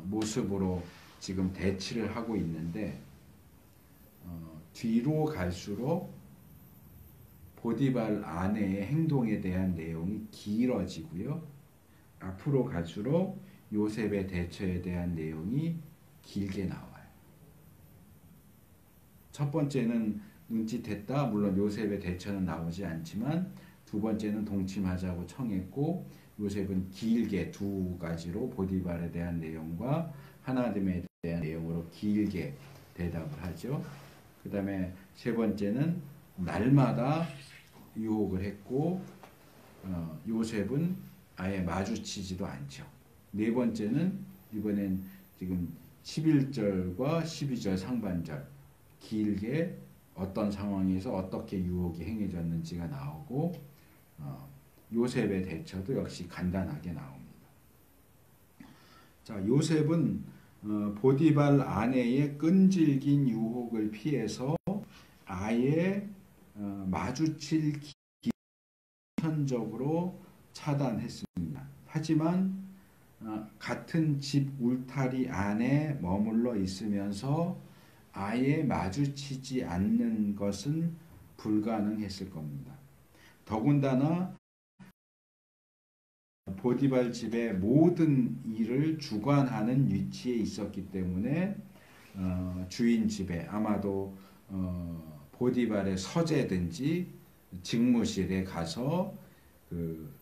모습으로 지금 대치를 하고 있는데 뒤로 갈수록 보디발 아내의 행동에 대한 내용이 길어지고요. 앞으로 갈수록 요셉의 대처에 대한 내용이 길게 나와요. 첫 번째는 눈짓했다. 물론 요셉의 대처는 나오지 않지만 두 번째는 동침하자고 청했고 요셉은 길게 두 가지로 보디발에 대한 내용과 하나님에 대한 내용으로 길게 대답을 하죠. 그 다음에 세 번째는 날마다 유혹을 했고 요셉은 아예 마주치지도 않죠. 네 번째는 이번엔 지금 11절과 12절 상반절 길게 어떤 상황에서 어떻게 유혹이 행해졌는지가 나오고 요셉의 대처도 역시 간단하게 나옵니다. 자, 요셉은 보디발 아내의 끈질긴 유혹을 피해서 아예 마주칠 기선적으로 차단했습니다. 하지만 같은 집 울타리 안에 머물러 있으면서 아예 마주치지 않는 것은 불가능했을 겁니다. 더군다나 보디발 집의 모든 일을 주관하는 위치에 있었기 때문에 주인 집에 아마도 보디발의 서재든지 직무실에 가서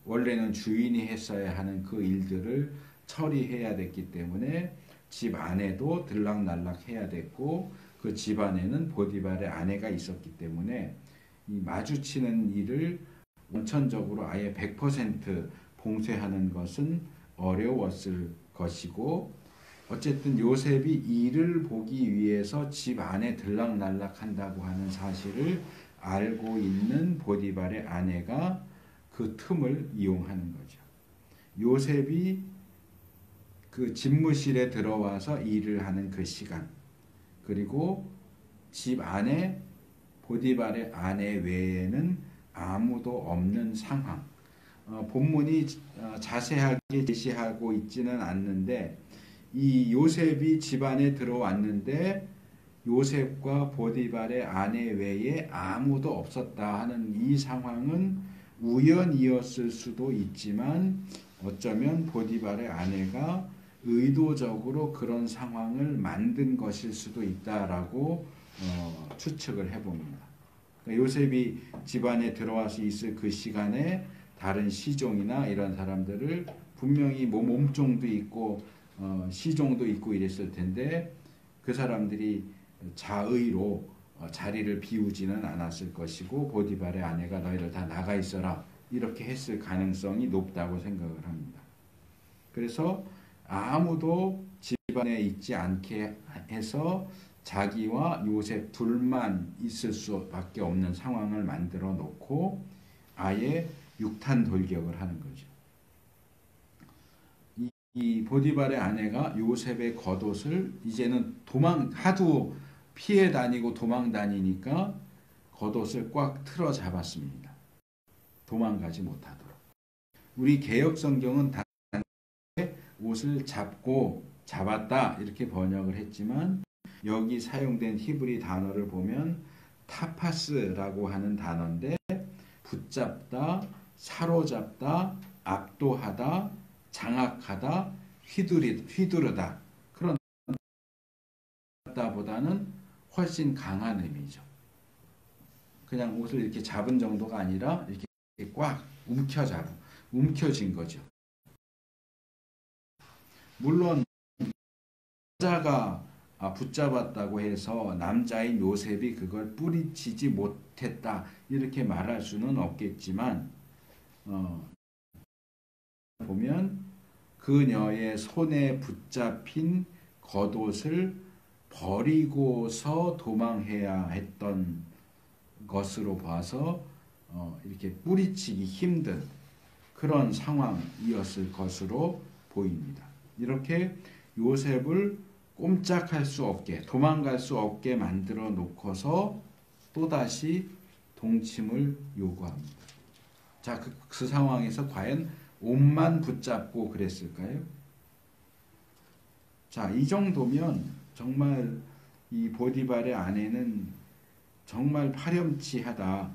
원래는 주인이 했어야 하는 그 일들을 처리해야 됐기 때문에 집 안에도 들락날락 해야 됐고 그 집 안에는 보디발의 아내가 있었기 때문에 이 마주치는 일을 원천적으로 아예 100% 봉쇄하는 것은 어려웠을 것이고 어쨌든 요셉이 이를 보기 위해서 집 안에 들락날락 한다고 하는 사실을 알고 있는 보디발의 아내가 그 틈을 이용하는 거죠. 요셉이 그 집무실에 들어와서 일을 하는 그 시간 그리고 집 안에 보디발의 아내 외에는 아무도 없는 상황 본문이 자세하게 제시하고 있지는 않는데 이 요셉이 집 안에 들어왔는데 요셉과 보디발의 아내 외에 아무도 없었다 하는 이 상황은 우연이었을 수도 있지만 어쩌면 보디발의 아내가 의도적으로 그런 상황을 만든 것일 수도 있다라고 추측을 해봅니다. 그러니까 요셉이 집안에 들어와서 있을 그 시간에 다른 시종이나 이런 사람들을 분명히 뭐 몸종도 있고 시종도 있고 이랬을 텐데 그 사람들이 자의로 자리를 비우지는 않았을 것이고 보디발의 아내가 너희들 다 나가 있어라 이렇게 했을 가능성이 높다고 생각을 합니다. 그래서 아무도 집안에 있지 않게 해서 자기와 요셉 둘만 있을 수밖에 없는 상황을 만들어 놓고 아예 육탄 돌격을 하는 거죠. 이 보디발의 아내가 요셉의 겉옷을 이제는 하도 피해 다니고 도망 다니니까 겉옷을 꽉 틀어 잡았습니다. 도망가지 못하도록. 우리 개역 성경은 단순히 옷을 잡았다 이렇게 번역을 했지만 여기 사용된 히브리 단어를 보면 타파스라고 하는 단어인데 붙잡다, 사로잡다, 압도하다, 장악하다, 휘두르다 그런 보다는 훨씬 강한 의미죠. 그냥 옷을 이렇게 잡은 정도가 아니라 이렇게 꽉 움켜쥔 거죠. 물론 여자가 붙잡았다고 해서 남자인 요셉이 그걸 뿌리치지 못했다 이렇게 말할 수는 없겠지만 보면 그녀의 손에 붙잡힌 겉옷을 버리고서 도망해야 했던 것으로 봐서 이렇게 뿌리치기 힘든 그런 상황이었을 것으로 보입니다. 이렇게 요셉을 꼼짝할 수 없게 도망갈 수 없게 만들어 놓고서 또다시 동침을 요구합니다. 자, 그 상황에서 과연 옷만 붙잡고 그랬을까요? 자, 이 정도면 정말 이 보디발의 아내는 정말 파렴치하다.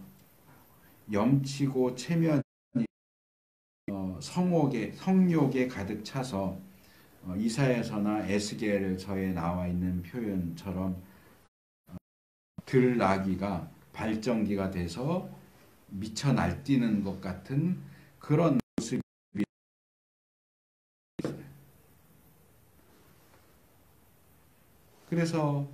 염치고 체면이 성욕에 가득 차서 이사야서나 에스겔서에 나와 있는 표현처럼 들나기가 발정기가 돼서 미쳐 날뛰는 것 같은 그런 모습이 그래서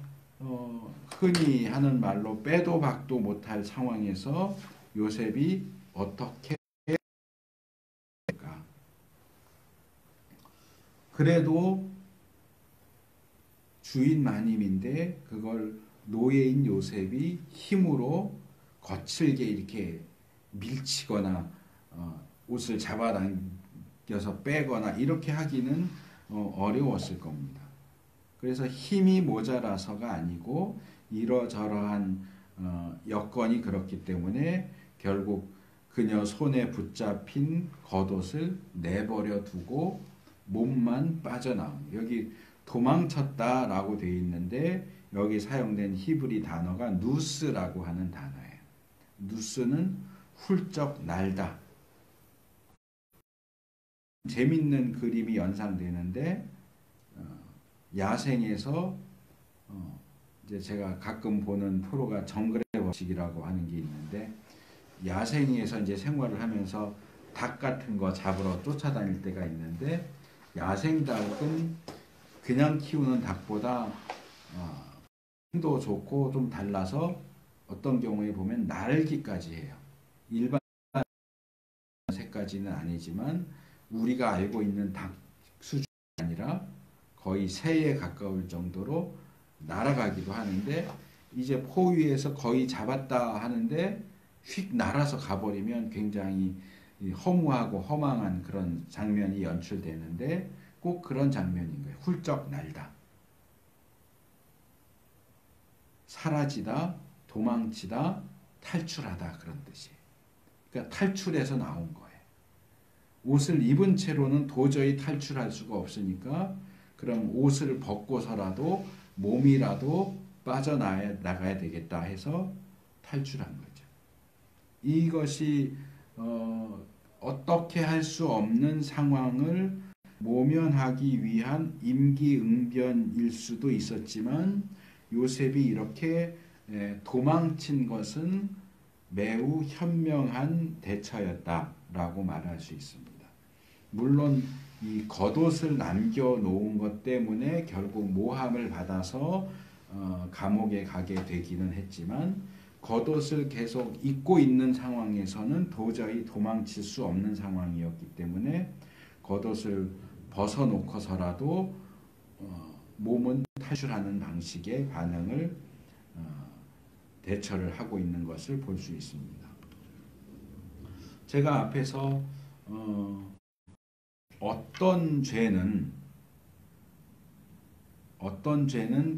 흔히 하는 말로 빼도 박도 못할 상황에서 요셉이 어떻게 할까? 그래도 주인 마님인데 그걸 노예인 요셉이 힘으로 거칠게 이렇게 밀치거나 옷을 잡아당겨서 빼거나 이렇게 하기는 어려웠을 겁니다. 그래서 힘이 모자라서가 아니고 이러저러한 여건이 그렇기 때문에 결국 그녀 손에 붙잡힌 겉옷을 내버려 두고 몸만 빠져나온 여기 도망쳤다라고 되어 있는데 여기 사용된 히브리 단어가 누스라고 하는 단어예요. 누스는 훌쩍 날다. 재밌는 그림이 연상되는데 야생에서 이제 제가 가끔 보는 프로가 정글의 법칙이라고 하는 게 있는데 야생에서 이제 생활을 하면서 닭 같은 거 잡으러 쫓아다닐 때가 있는데 야생 닭은 그냥 키우는 닭보다 힘도 좋고 좀 달라서 어떤 경우에 보면 날기까지 해요. 일반 새까지는 아니지만 우리가 알고 있는 닭 수준이 아니라 거의 새에 가까울 정도로 날아가기도 하는데 이제 포위에서 거의 잡았다 하는데 휙 날아서 가버리면 굉장히 허무하고 허망한 그런 장면이 연출되는데 꼭 그런 장면인 거예요. 훌쩍 날다. 사라지다, 도망치다, 탈출하다 그런 뜻이에요. 그러니까 탈출해서 나온 거예요. 옷을 입은 채로는 도저히 탈출할 수가 없으니까 그럼 옷을 벗고서라도 몸이라도 빠져나가야 되겠다 해서 탈출한 거죠. 이것이 어떻게 할 수 없는 상황을 모면하기 위한 임기응변일 수도 있었지만 요셉이 이렇게 도망친 것은 매우 현명한 대처였다라고 말할 수 있습니다. 물론 이 겉옷을 남겨놓은 것 때문에 결국 모함을 받아서 감옥에 가게 되기는 했지만 겉옷을 계속 입고 있는 상황에서는 도저히 도망칠 수 없는 상황이었기 때문에 겉옷을 벗어놓고서라도 몸은 탈출하는 방식의 반응을 대처를 하고 있는 것을 볼 수 있습니다. 제가 앞에서 어떤 죄는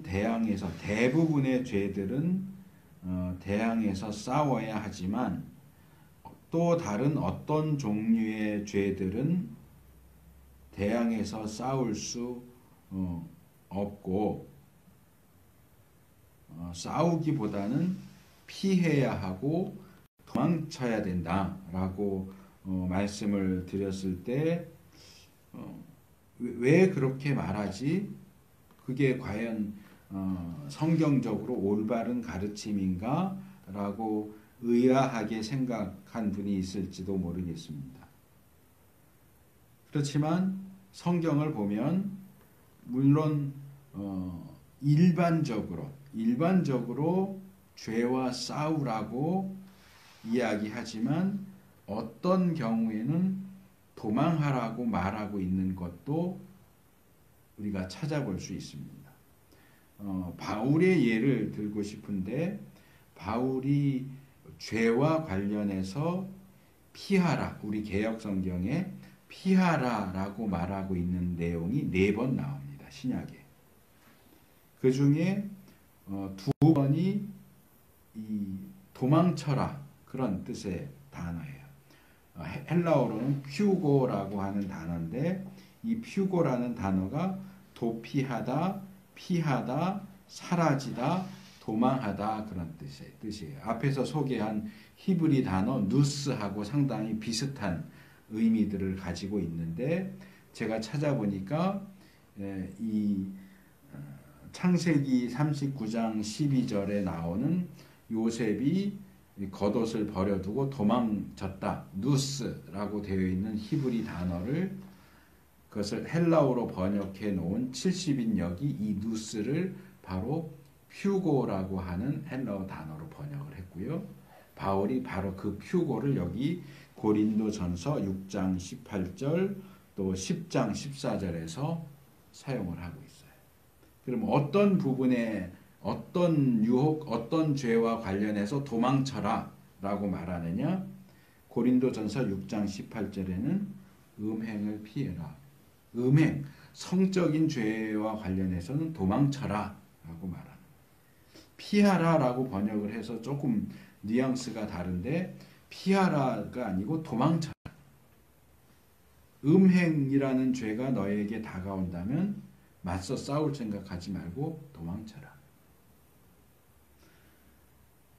대항해서 대부분의 죄들은 대항해서 싸워야 하지만 또 다른 어떤 종류의 죄들은 대항해서 싸울 수 없고 싸우기보다는 피해야 하고 도망쳐야 된다라고 말씀을 드렸을 때 왜 그렇게 말하지? 그게 과연 성경적으로 올바른 가르침인가? 라고 의아하게 생각한 분이 있을지도 모르겠습니다. 그렇지만 성경을 보면 물론 일반적으로 죄와 싸우라고 이야기하지만 어떤 경우에는 도망하라고 말하고 있는 것도 우리가 찾아볼 수 있습니다. 바울의 예를 들고 싶은데 바울이 죄와 관련해서 피하라, 우리 개역성경에 피하라라고 말하고 있는 내용이 4번 나옵니다. 신약에. 그 중에 2번이 이 도망쳐라 그런 뜻의 단어예요. 헬라어로는 퓨고라고 하는 단어인데 이 퓨고라는 단어가 도피하다, 피하다, 사라지다, 도망하다 그런 뜻이에요. 앞에서 소개한 히브리 단어 누스하고 상당히 비슷한 의미들을 가지고 있는데 제가 찾아보니까 이 창세기 39장 12절에 나오는 요셉이 겉옷을 버려두고 도망쳤다. 누스라고 되어 있는 히브리 단어를 그것을 헬라어로 번역해 놓은 70인역이 이 누스를 바로 퓨고라고 하는 헬라어 단어로 번역을 했고요. 바울이 바로 그 퓨고를 여기 고린도전서 6장 18절 또 10장 14절에서 사용을 하고 있어요. 그럼 어떤 부분에 어떤 유혹, 어떤 죄와 관련해서 도망쳐라 라고 말하느냐? 고린도전서 6장 18절에는 음행을 피해라. 음행, 성적인 죄와 관련해서는 도망쳐라 라고 말합니다. 피하라 라고 번역을 해서 조금 뉘앙스가 다른데 피하라가 아니고 도망쳐라. 음행이라는 죄가 너에게 다가온다면 맞서 싸울 생각하지 말고 도망쳐라.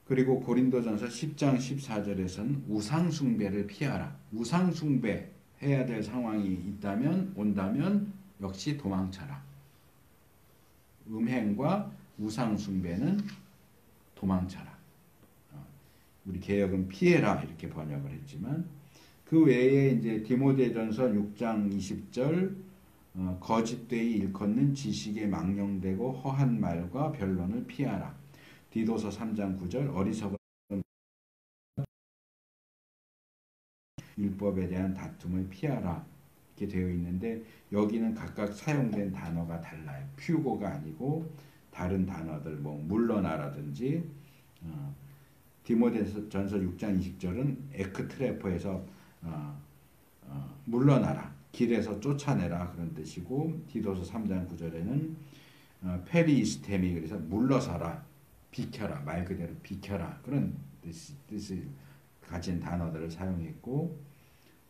그리고 고린도전서 10장 14절에서는 우상숭배를 피하라. 우상숭배 해야 될 상황이 온다면 역시 도망쳐라. 음행과 우상숭배는 도망쳐라. 우리 개역은 피해라 이렇게 번역을 했지만 그 외에 이제 디모데전서 6장 20절 거짓되이 일컫는 지식에 망령되고 허한 말과 변론을 피하라. 디도서 3장 9절 어리석은 율법에 대한 다툼을 피하라 이렇게 되어 있는데 여기는 각각 사용된 단어가 달라요. 퓨고가 아니고 다른 단어들 뭐 물러나라든지 디모데전서 6장 20절은 에크트레포에서 물러나라 길에서 쫓아내라 그런 뜻이고 디도서 3장 9절에는 페리스테미 그래서 물러서라 비켜라 말 그대로 비켜라 그런 뜻을 가진 단어들을 사용했고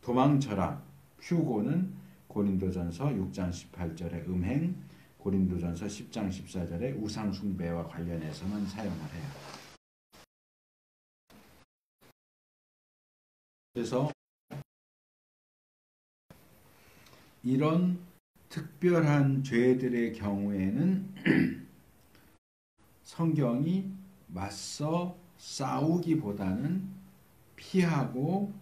도망쳐라 퓨고는 고린도전서 6장 18절의 음행 고린도전서 10장 14절의 우상숭배와 관련해서만 사용을 해요. 그래서 이런 특별한 죄들의 경우에는 성경이 맞서 싸우기보다는 피하고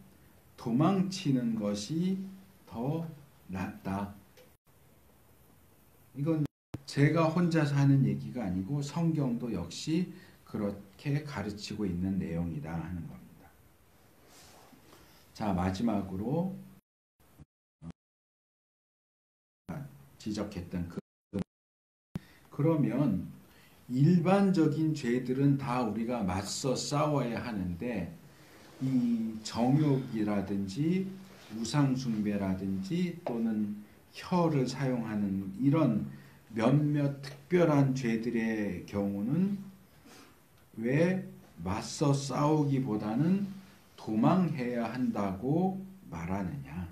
도망치는 것이 더 낫다. 이건 제가 혼자서 하는 얘기가 아니고 성경도 역시 그렇게 가르치고 있는 내용이다 하는 겁니다. 자, 마지막으로 지적했던 그러면 일반적인 죄들은 다 우리가 맞서 싸워야 하는데 이 정욕이라든지 우상숭배라든지 또는 혀를 사용하는 이런 몇몇 특별한 죄들의 경우는 왜 맞서 싸우기보다는 도망해야 한다고 말하느냐?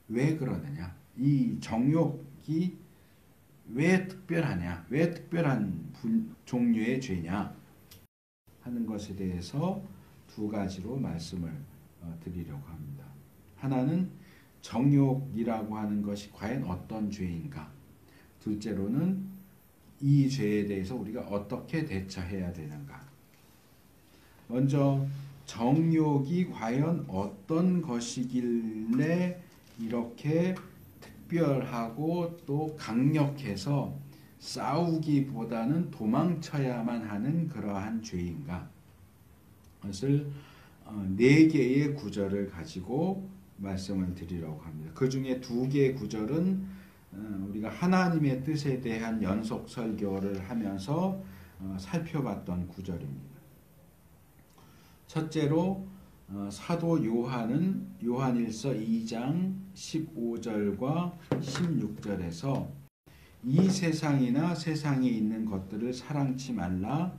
왜 그러느냐? 이 정욕이 왜 특별하냐? 왜 특별한 종류의 죄냐? 하는 것에 대해서 두 가지로 말씀을 드리려고 합니다. 하나는 정욕이라고 하는 것이 과연 어떤 죄인가? 둘째로는 이 죄에 대해서 우리가 어떻게 대처해야 되는가? 먼저 정욕이 과연 어떤 것이길래 이렇게 특별하고 또 강력해서 싸우기보다는 도망쳐야만 하는 그러한 죄인가? 그것을 4개의 구절을 가지고 말씀을 드리려고 합니다. 그 중에 2개의 구절은 우리가 하나님의 뜻에 대한 연속 설교를 하면서 살펴봤던 구절입니다. 첫째로 사도 요한은 요한일서 2장 15절과 16절에서 이 세상이나 세상에 있는 것들을 사랑치 말라.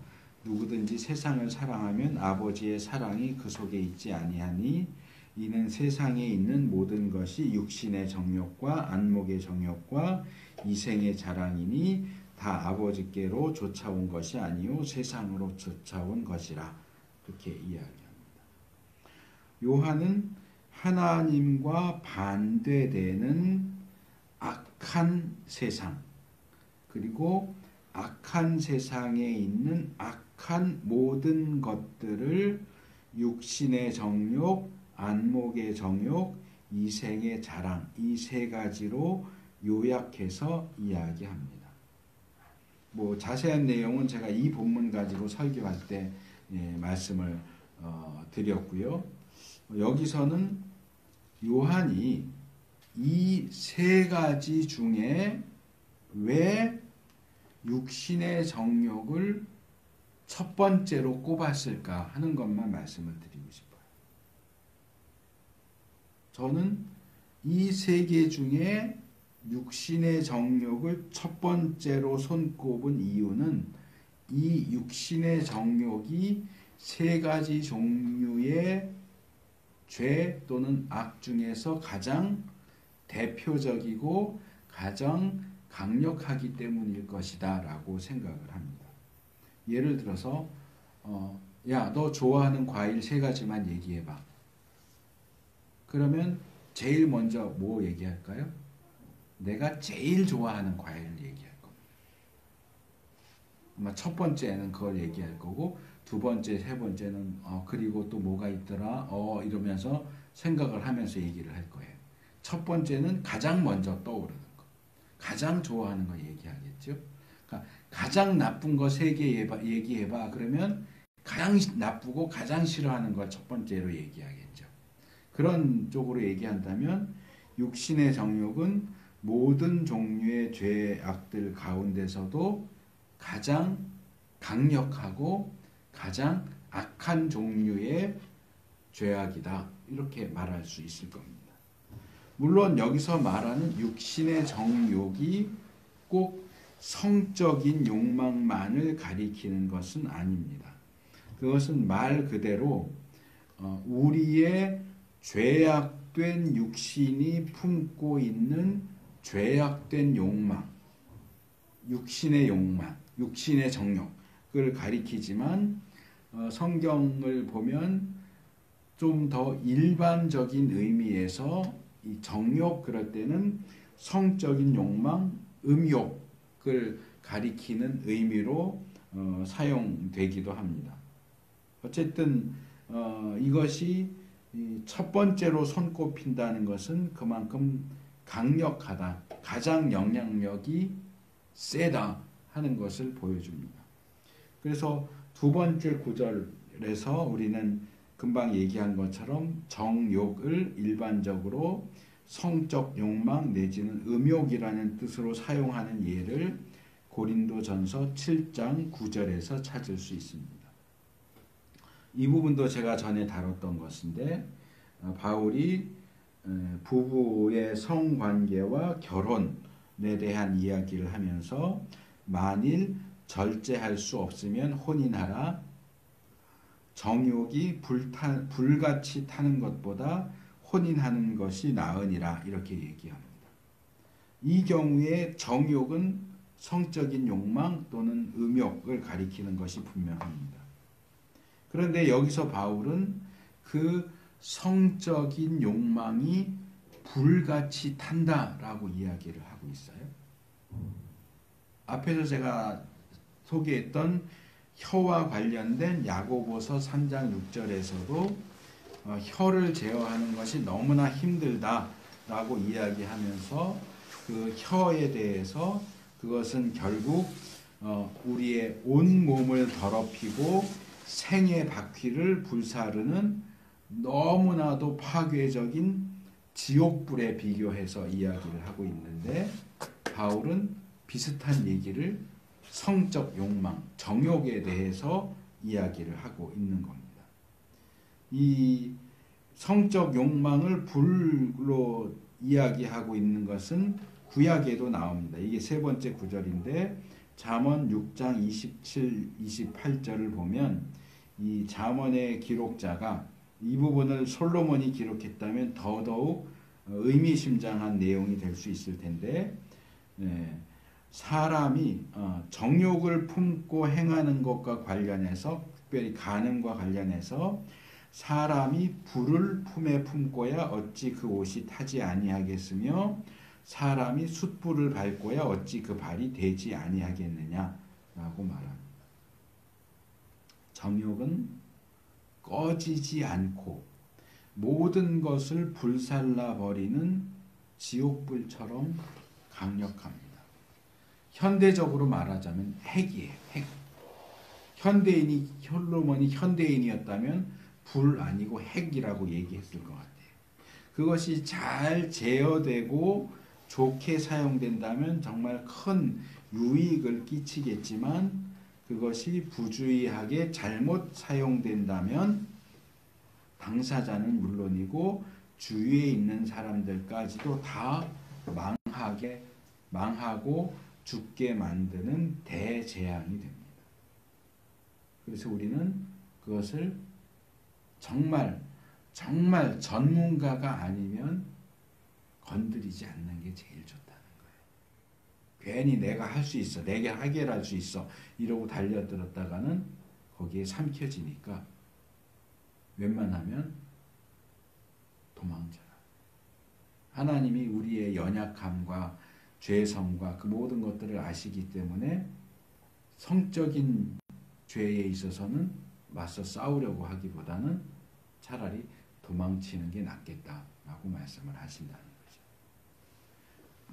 누구든지 세상을 사랑하면 아버지의 사랑이 그 속에 있지 아니하니 이는 세상에 있는 모든 것이 육신의 정욕과 안목의 정욕과 이생의 자랑이니 다 아버지께로 쫓아온 것이 아니요 세상으로 쫓아온 것이라. 그렇게 이야기합니다. 요한은 하나님과 반대되는 악한 세상, 그리고 악한 세상에 있는 악한 모든 것들을 육신의 정욕, 안목의 정욕, 이생의 자랑, 이 3가지로 요약해서 이야기합니다. 뭐 자세한 내용은 제가 이 본문 가지고 설교할 때 말씀을 드렸고요. 여기서는 요한이 이 3가지 중에 왜 육신의 정욕을 첫 번째로 꼽았을까 하는 것만 말씀을 드리고 싶어요. 저는 이 3개 중에 육신의 정욕을 첫 번째로 손꼽은 이유는 이 육신의 정욕이 3가지 종류의 죄 또는 악 중에서 가장 대표적이고 가장 강력하기 때문일 것이다 라고 생각을 합니다. 예를 들어서 야, 너 좋아하는 과일 3가지만 얘기해봐. 그러면 제일 먼저 뭐 얘기할까요? 내가 제일 좋아하는 과일을 얘기할 겁니다. 아마 첫 번째는 그걸 얘기할 거고 두 번째, 세 번째는 그리고 또 뭐가 있더라 이러면서 생각을 하면서 얘기를 할 거예요. 첫 번째는 가장 먼저 떠오르는 거. 가장 좋아하는 거 얘기하겠죠. 그러니까 가장 나쁜 거 3개 얘기해봐. 그러면 가장 나쁘고 가장 싫어하는 걸 첫 번째로 얘기하겠죠. 그런 쪽으로 얘기한다면 육신의 정욕은 모든 종류의 죄악들 가운데서도 가장 강력하고 가장 악한 종류의 죄악이다. 이렇게 말할 수 있을 겁니다. 물론 여기서 말하는 육신의 정욕이 꼭 성적인 욕망만을 가리키는 것은 아닙니다. 그것은 말 그대로 우리의 죄악된 육신이 품고 있는 죄악된 욕망, 육신의 욕망, 육신의 정욕을 가리키지만 성경을 보면 좀 더 일반적인 의미에서 이 정욕 그럴 때는 성적인 욕망, 음욕을 가리키는 의미로 사용되기도 합니다. 어쨌든 이것이 첫 번째로 손꼽힌다는 것은 그만큼 강력하다, 가장 영향력이 세다 하는 것을 보여줍니다. 그래서 두 번째 구절에서 우리는 금방 얘기한 것처럼 정욕을 일반적으로 성적 욕망 내지는 음욕이라는 뜻으로 사용하는 예를 고린도전서 7장 9절에서 찾을 수 있습니다. 이 부분도 제가 전에 다뤘던 것인데 바울이 부부의 성관계와 결혼에 대한 이야기를 하면서 만일 절제할 수 없으면 혼인하라. 정욕이 불같이 타는 것보다 혼인하는 것이 나으니라 이렇게 얘기합니다. 이 경우에 정욕은 성적인 욕망 또는 음욕을 가리키는 것이 분명합니다. 그런데 여기서 바울은 그 성적인 욕망이 불같이 탄다라고 이야기를 하고 있어요. 앞에서 제가 소개했던 혀와 관련된 야고보서 3장 6절에서도 혀를 제어하는 것이 너무나 힘들다라고 이야기하면서 그 혀에 대해서 그것은 결국 우리의 온 몸을 더럽히고 생의 바퀴를 불사르는 너무나도 파괴적인 지옥불에 비교해서 이야기를 하고 있는데 바울은 비슷한 얘기를 성적 욕망, 정욕에 대해서 이야기를 하고 있는 겁니다. 이 성적 욕망을 불로 이야기하고 있는 것은 구약에도 나옵니다. 이게 세 번째 구절인데 잠언 6장 27, 28절을 보면 이 잠언의 기록자가 이 부분을 솔로몬이 기록했다면 더더욱 의미심장한 내용이 될 수 있을 텐데 사람이 정욕을 품고 행하는 것과 관련해서 특별히 간음과 관련해서 사람이 불을 품에 품고야 어찌 그 옷이 타지 아니하겠으며 사람이 숯불을 밟고야 어찌 그 발이 되지 아니하겠느냐라고 말합니다. 정욕은 꺼지지 않고 모든 것을 불살라 버리는 지옥불처럼 강력합니다. 현대적으로 말하자면 핵이에요. 핵. 솔로몬이 현대인이었다면 불 아니고 핵이라고 얘기했을 것 같아요. 그것이 잘 제어되고 좋게 사용된다면 정말 큰 유익을 끼치겠지만 그것이 부주의하게 잘못 사용된다면 당사자는 물론이고 주위에 있는 사람들까지도 다 망하고 죽게 만드는 대재앙이 됩니다. 그래서 우리는 그것을 정말 전문가가 아니면 건드리지 않는 게 제일 좋다는 거예요. 괜히 내가 할 수 있어, 내가 해결할 수 있어 이러고 달려들었다가는 거기에 삼켜지니까 웬만하면 도망쳐라. 하나님이 우리의 연약함과 죄성과 그 모든 것들을 아시기 때문에 성적인 죄에 있어서는 맞서 싸우려고 하기보다는 차라리 도망치는 게 낫겠다라고 말씀을 하신다는 거죠.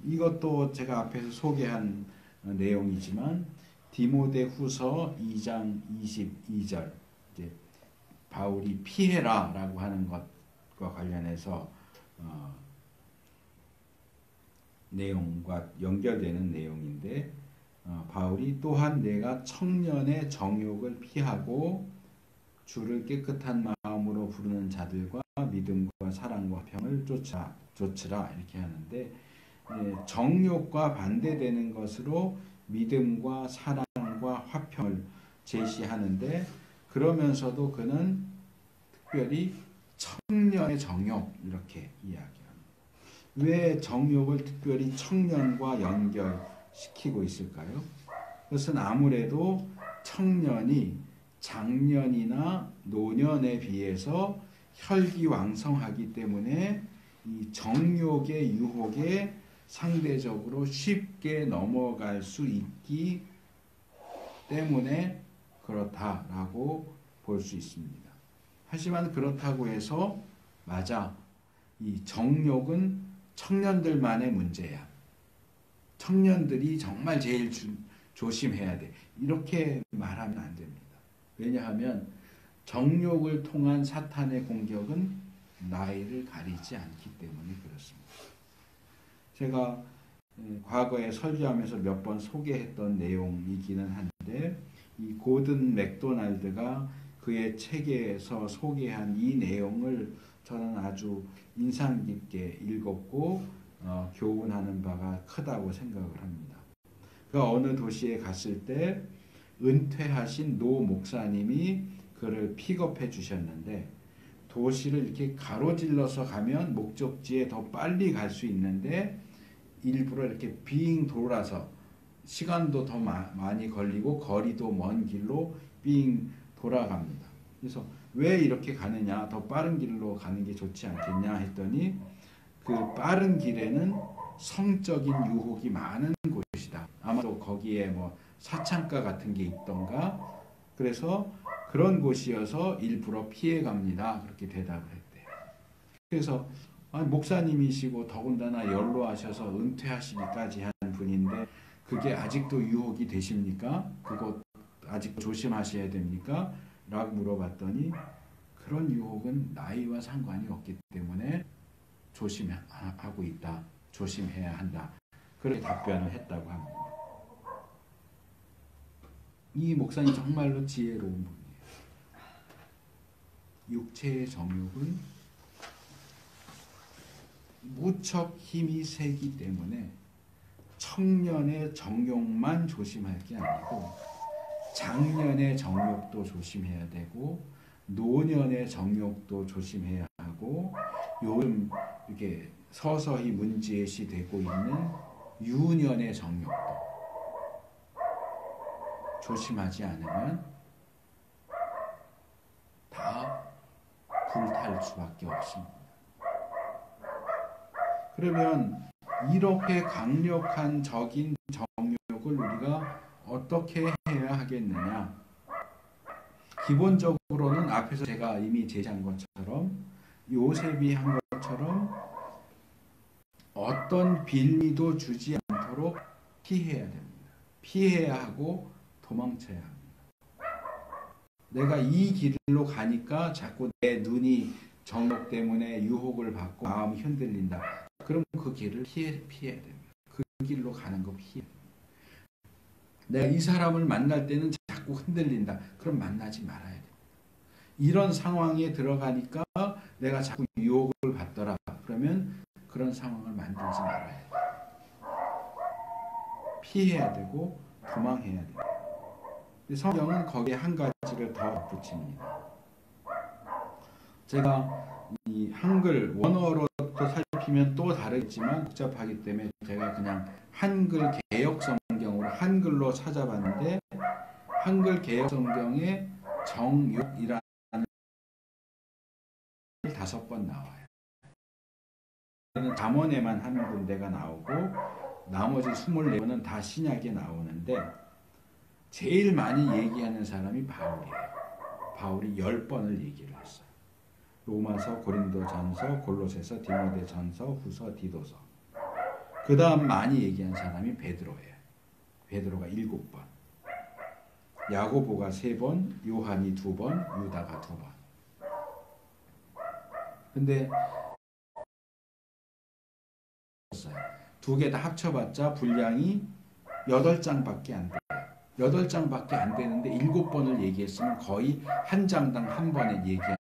이것도 제가 앞에서 소개한 내용이지만 디모데후서 2장 22절 이제 바울이 피해라라고 하는 것과 관련해서 내용과 연결되는 내용인데 바울이 또한 내가 청년의 정욕을 피하고 주를 깨끗한 마음으로 부르는 자들과 믿음과 사랑과 평을 쫓으라 이렇게 하는데 정욕과 반대되는 것으로 믿음과 사랑과 화평을 제시하는데 그러면서도 그는 특별히 청년의 정욕 이렇게 이야기합니다. 왜 정욕을 특별히 청년과 연결시키고 있을까요? 그것은 아무래도 청년이 장년이나 노년에 비해서 혈기왕성하기 때문에 이 정욕의 유혹에 상대적으로 쉽게 넘어갈 수 있기 때문에 그렇다라고 볼 수 있습니다. 하지만 그렇다고 해서 맞아. 이 정욕은 청년들만의 문제야. 청년들이 정말 제일 조심해야 돼. 이렇게 말하면 안 됩니다. 왜냐하면 정욕을 통한 사탄의 공격은 나이를 가리지 않기 때문에 그렇습니다. 제가 과거에 설교하면서 몇 번 소개했던 내용이기는 한데 이 고든 맥도날드가 그의 책에서 소개한 이 내용을 저는 아주 인상 깊게 읽었고 교훈하는 바가 크다고 생각을 합니다. 그 어느 도시에 갔을 때 은퇴하신 노 목사님이 그를 픽업해 주셨는데 도시를 이렇게 가로질러서 가면 목적지에 더 빨리 갈 수 있는데 일부러 이렇게 빙 돌아서 시간도 더 많이 걸리고 거리도 먼 길로 빙 돌아갑니다. 그래서 왜 이렇게 가느냐, 더 빠른 길로 가는 게 좋지 않겠냐 했더니 그 빠른 길에는 성적인 유혹이 많은 곳이다. 아마도 거기에 뭐 사창가 같은 게 있던가 그래서 그런 곳이어서 일부러 피해 갑니다. 그렇게 대답을 했대요. 그래서 목사님이시고 더군다나 연로하셔서 은퇴하시기까지 한 분인데 그게 아직도 유혹이 되십니까? 그거 아직 조심하셔야 됩니까? 라고 물어봤더니 그런 유혹은 나이와 상관이 없기 때문에 조심하고 있다. 조심해야 한다. 그렇게 답변을 했다고 합니다. 이 목사님 정말로 지혜로운 분이에요. 육체의 정욕은 무척 힘이 세기 때문에 청년의 정욕만 조심할 게 아니고 장년의 정욕도 조심해야 되고 노년의 정욕도 조심해야 하고 요즘 이렇게 서서히 문제시 되고 있는 유년의 정욕도 조심하지 않으면 다 불탈 수밖에 없습니다. 그러면 이렇게 강력한 적인 정욕을 우리가 어떻게 해야 하겠느냐? 기본적으로는 앞에서 제가 이미 제시한 것처럼 요셉이 한 것처럼 어떤 빌미도 주지 않도록 피해야 됩니다. 피해야 하고 도망쳐야 합니다. 내가 이 길로 가니까 자꾸 내 눈이 정욕 때문에 유혹을 받고 마음이 흔들린다. 그럼 그 길을 피해야 됩니다. 그 길로 가는 거 피해야 됩니다. 내가 이 사람을 만날 때는 자꾸 흔들린다. 그럼 만나지 말아야 됩니다. 이런 상황에 들어가니까 내가 자꾸 유혹을 받더라. 그러면 그런 상황을 만들지 말아야 돼요. 피해야 되고 도망해야 돼요. 성경은 거기에 한 가지를 더 붙입니다. 제가 이 한글 원어로 또 살피면 또 다르겠지만 복잡하기 때문에 제가 그냥 한글 개역 성경으로 한글로 찾아봤는데 한글 개역 성경에 정욕이라는 5번 나와요. 잠언에만 한 군데가 나오고 나머지 24번은 다 신약에 나오는데 제일 많이 얘기하는 사람이 바울이에요. 바울이 10번을 얘기를 했어요. 로마서, 고린도전서, 골로새서, 디모데전서, 후서, 디도서. 그 다음 많이 얘기한 사람이 베드로예요. 베드로가 7번. 야고보가 3번, 요한이 2번, 유다가 2번. 근데 두 개 다 합쳐봤자 분량이 8장밖에 안 돼요. 8장밖에 안 되는데 7번을 얘기했으면 거의 한 장당 한 번에 얘기하는.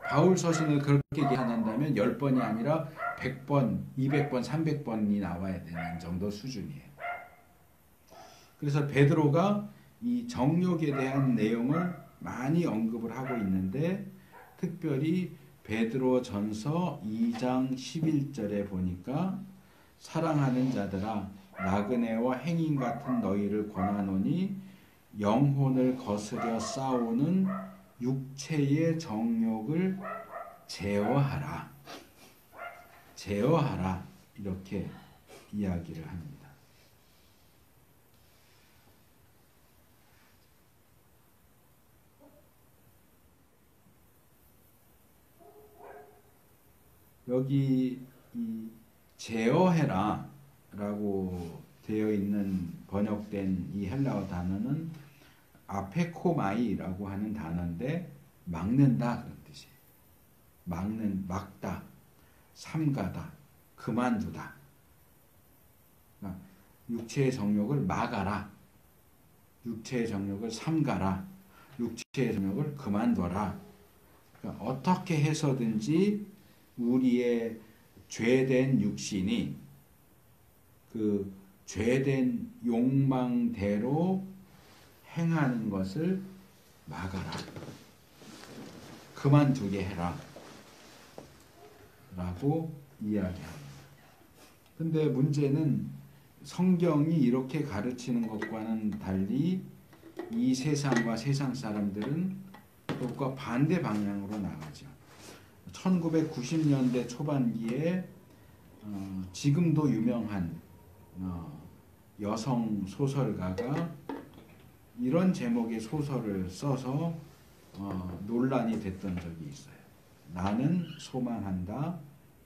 바울 서신을 그렇게 얘기한다면 10번이 아니라 100번, 200번, 300번이 나와야 되는 정도 수준이에요. 그래서 베드로가 이 정욕에 대한 내용을 많이 언급을 하고 있는데 특별히 베드로 전서 2장 11절에 보니까 사랑하는 자들아 나그네와 행인 같은 너희를 권하노니 영혼을 거스려 싸우는 육체의 정욕을 제어하라. 제어하라. 이렇게 이야기를 합니다. 여기 이 제어해라 라고 되어 있는 번역된 이 헬라어 단어는 아페코마이라고 하는 단어인데 막는다 그런 뜻이에요. 막다, 삼가다, 그만두다. 그러니까 육체의 정욕을 막아라. 육체의 정욕을 삼가라. 육체의 정욕을 그만둬라. 그러니까 어떻게 해서든지 우리의 죄된 육신이 그 죄된 욕망대로 행하는 것을 막아라. 그만두게 해라. 라고 이야기합니다. 근데 문제는 성경이 이렇게 가르치는 것과는 달리 이 세상과 세상 사람들은 그것과 반대 방향으로 나가죠. 1990년대 초반기에 지금도 유명한 여성 소설가가 이런 제목의 소설을 써서 논란이 됐던 적이 있어요. 나는 소망한다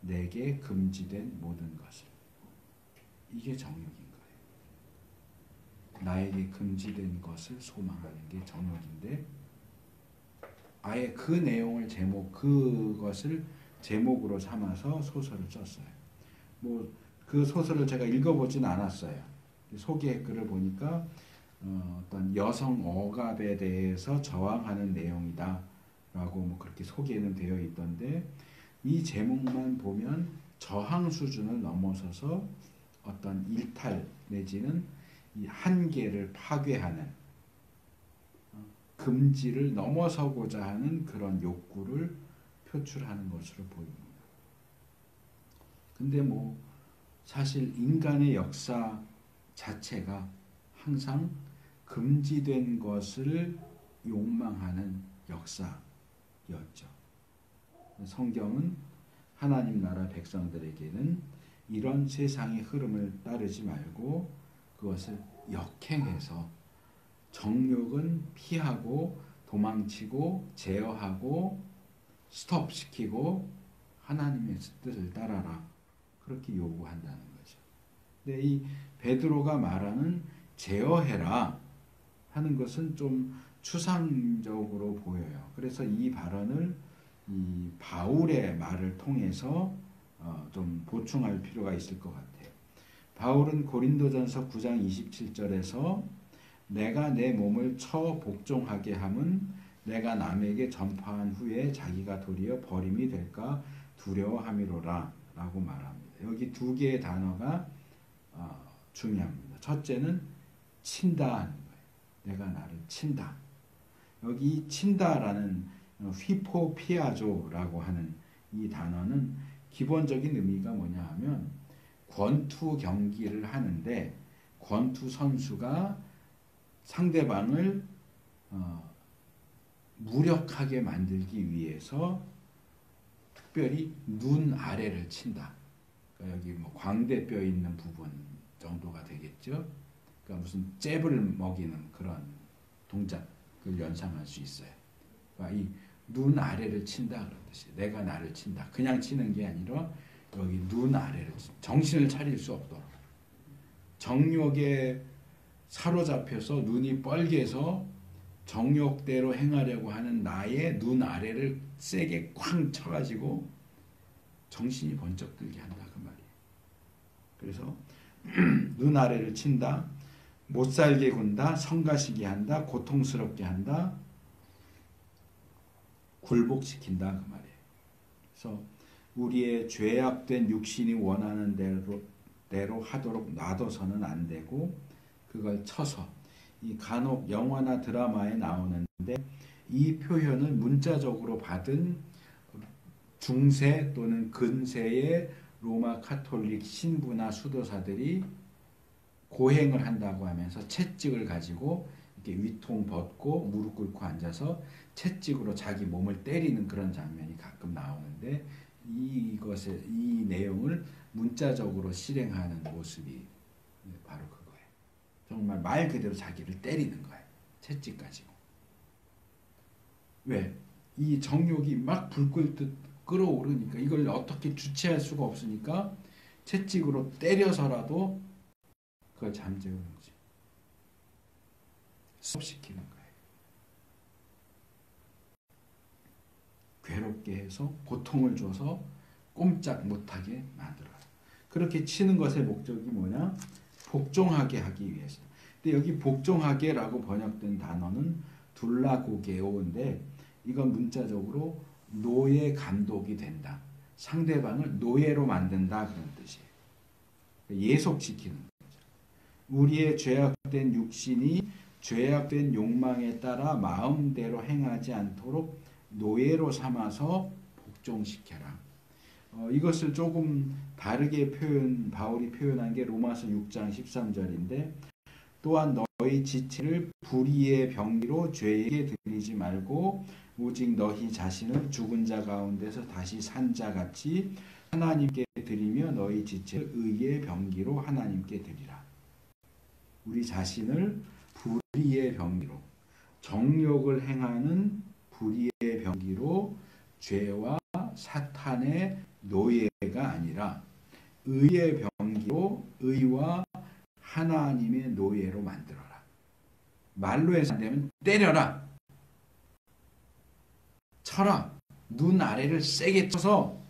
내게 금지된 모든 것을. 이게 정욕인 거예요. 나에게 금지된 것을 소망하는 게 정욕인데 아예 그 내용을 그것을 제목으로 삼아서 소설을 썼어요. 뭐 그 소설을 제가 읽어보진 않았어요. 소개 글을 보니까 어떤 여성 억압에 대해서 저항하는 내용이다 라고 뭐 그렇게 소개는 되어 있던데 이 제목만 보면 저항 수준을 넘어서서 어떤 일탈 내지는 이 한계를 파괴하는 금지를 넘어서고자 하는 그런 욕구를 표출하는 것으로 보입니다. 근데 뭐 사실 인간의 역사 자체가 항상 금지된 것을 욕망하는 역사였죠. 성경은 하나님 나라 백성들에게는 이런 세상의 흐름을 따르지 말고 그것을 역행해서 정욕은 피하고 도망치고 제어하고 스톱시키고 하나님의 뜻을 따라라. 그렇게 요구한다는 거죠. 근데 이 베드로가 말하는 제어해라 하는 것은 좀 추상적으로 보여요. 그래서 이 발언을 이 바울의 말을 통해서 좀 보충할 필요가 있을 것 같아요. 바울은 고린도전서 9장 27절에서 내가 내 몸을 처 복종하게 함은 내가 남에게 전파한 후에 자기가 도리어 버림이 될까 두려워함이로라 라고 말합니다. 여기 두 개의 단어가 중요합니다. 첫째는 친다 하는 거예요. 내가 나를 친다. 여기 친다라는 휘포피아조라고 하는 이 단어는 기본적인 의미가 뭐냐 하면 권투 경기를 하는데 권투 선수가 상대방을 무력하게 만들기 위해서 특별히 눈 아래를 친다. 그러니까 여기 뭐 광대뼈 있는 부분 정도가 되겠죠. 그러니까 무슨 잽을 먹이는 그런 동작을 연상할 수 있어요. 그러니까 이 눈 아래를 친다 그런 뜻이에요. 내가 나를 친다. 그냥 치는 게 아니라 여기 눈 아래를 정신을 차릴 수 없도록 정욕에 사로잡혀서 눈이 뻘개서 정욕대로 행하려고 하는 나의 눈 아래를 세게 쾅 쳐가지고 정신이 번쩍 들게 한다 그 말이에요. 그래서 눈 아래를 친다, 못 살게 군다, 성가시게 한다, 고통스럽게 한다, 굴복시킨다 그 말이에요. 그래서 우리의 죄악된 육신이 원하는 대로 하도록 놔둬서는 안 되고 그걸 쳐서 이 간혹 영화나 드라마에 나오는데 이 표현을 문자적으로 받은 중세 또는 근세의 로마 카톨릭 신부나 수도사들이 고행을 한다고 하면서 채찍을 가지고 이렇게 위통 벗고 무릎 꿇고 앉아서 채찍으로 자기 몸을 때리는 그런 장면이 가끔 나오는데 이 내용을 문자적으로 실행하는 모습이 바로 그거예요. 정말 말 그대로 자기를 때리는 거예요. 채찍 가지고. 왜? 이 정욕이 막 불 끓듯 끌어오르니까 이걸 어떻게 주체할 수가 없으니까 채찍으로 때려서라도 그걸 잠재우는 거지. 스톱시키는 거예요. 괴롭게 해서 고통을 줘서 꼼짝 못하게 만들어요. 그렇게 치는 것의 목적이 뭐냐? 복종하게 하기 위해서. 근데 여기 복종하게라고 번역된 단어는 둘라고게오인데 이건 문자적으로 노예 감독이 된다. 상대방을 노예로 만든다 그런 뜻이에요. 예속시키는 거죠. 우리의 죄악된 육신이 죄악된 욕망에 따라 마음대로 행하지 않도록 노예로 삼아서 복종시켜라. 이것을 조금 다르게 바울이 표현한 게 로마서 6장 13절인데 또한 너희 지체를 불의의 병기로 죄에게 드리지 말고 오직 너희 자신을 죽은 자 가운데서 다시 산 자같이 하나님께 드리며 너희 지체를 의의 병기로 하나님께 드리라. 우리 자신을 불의의 병기로 정욕을 행하는 불의의 병기로 죄와 사탄의 노예가 아니라 의의 병기로 의와 하나님의 노예로 만들어라. 말로 해서 안 되면 때려라. 쳐라. 눈 아래를 세게 쳐서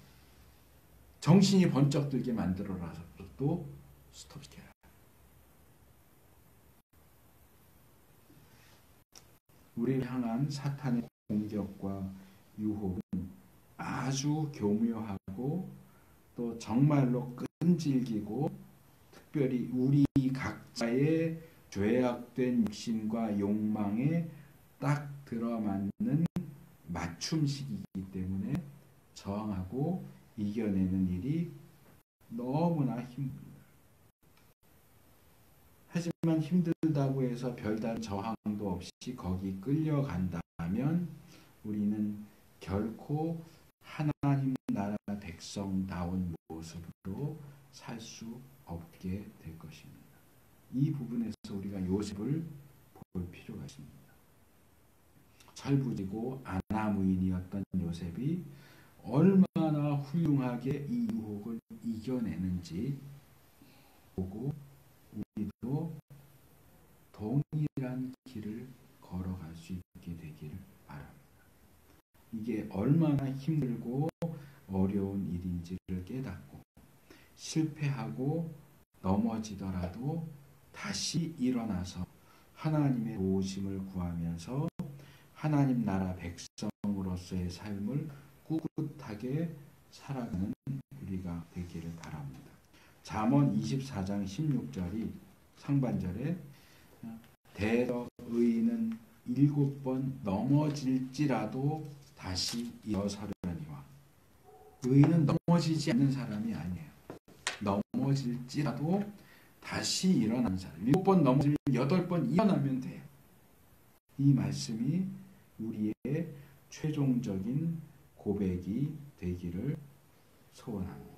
정신이 번쩍 들게 만들어라서 또 스톱시켜라. 우리를 향한 사탄의 공격과 유혹은 아주 교묘하고 또 정말로 끈질기고 특별히 우리 각자의 죄악된 육신과 욕망에 딱 들어맞는 맞춤식이기 때문에 저항하고 이겨내는 일이 너무나 힘듭니다. 하지만 힘들다고 해서 별다른 저항도 없이 거기 끌려간다면 우리는 결코 하나님 나라 백성다운 모습으로 살 수 없게 될 것입니다. 이 부분에서 우리가 요셉을 볼 필요가 있습니다. 철부지고 아나무인이었던 요셉이 얼마나 훌륭하게 이 유혹을 이겨내는지 보고 우리도 동일한 길을 걸어갈 수 있게 되기를 바랍니다. 이게 얼마나 힘들고 어려운 일인지를 깨닫고 실패하고 넘어지더라도 다시 일어나서 하나님의 도우심을 구하면서 하나님 나라 백성으로서의 삶을 꿋꿋하게 살아가는 우리가 되기를 바랍니다. 잠언 24장 16절이 상반절에 대저 의인은 7번 넘어질지라도 다시 일어서려니와 의인은 넘어지지 않는 사람이 아니에요. 넘어질지라도 다시 일어나는 사람. 7번 넘어지면 8번 일어나면 돼요. 이 말씀이 우리의 최종적인 고백이 되기를 소원합니다.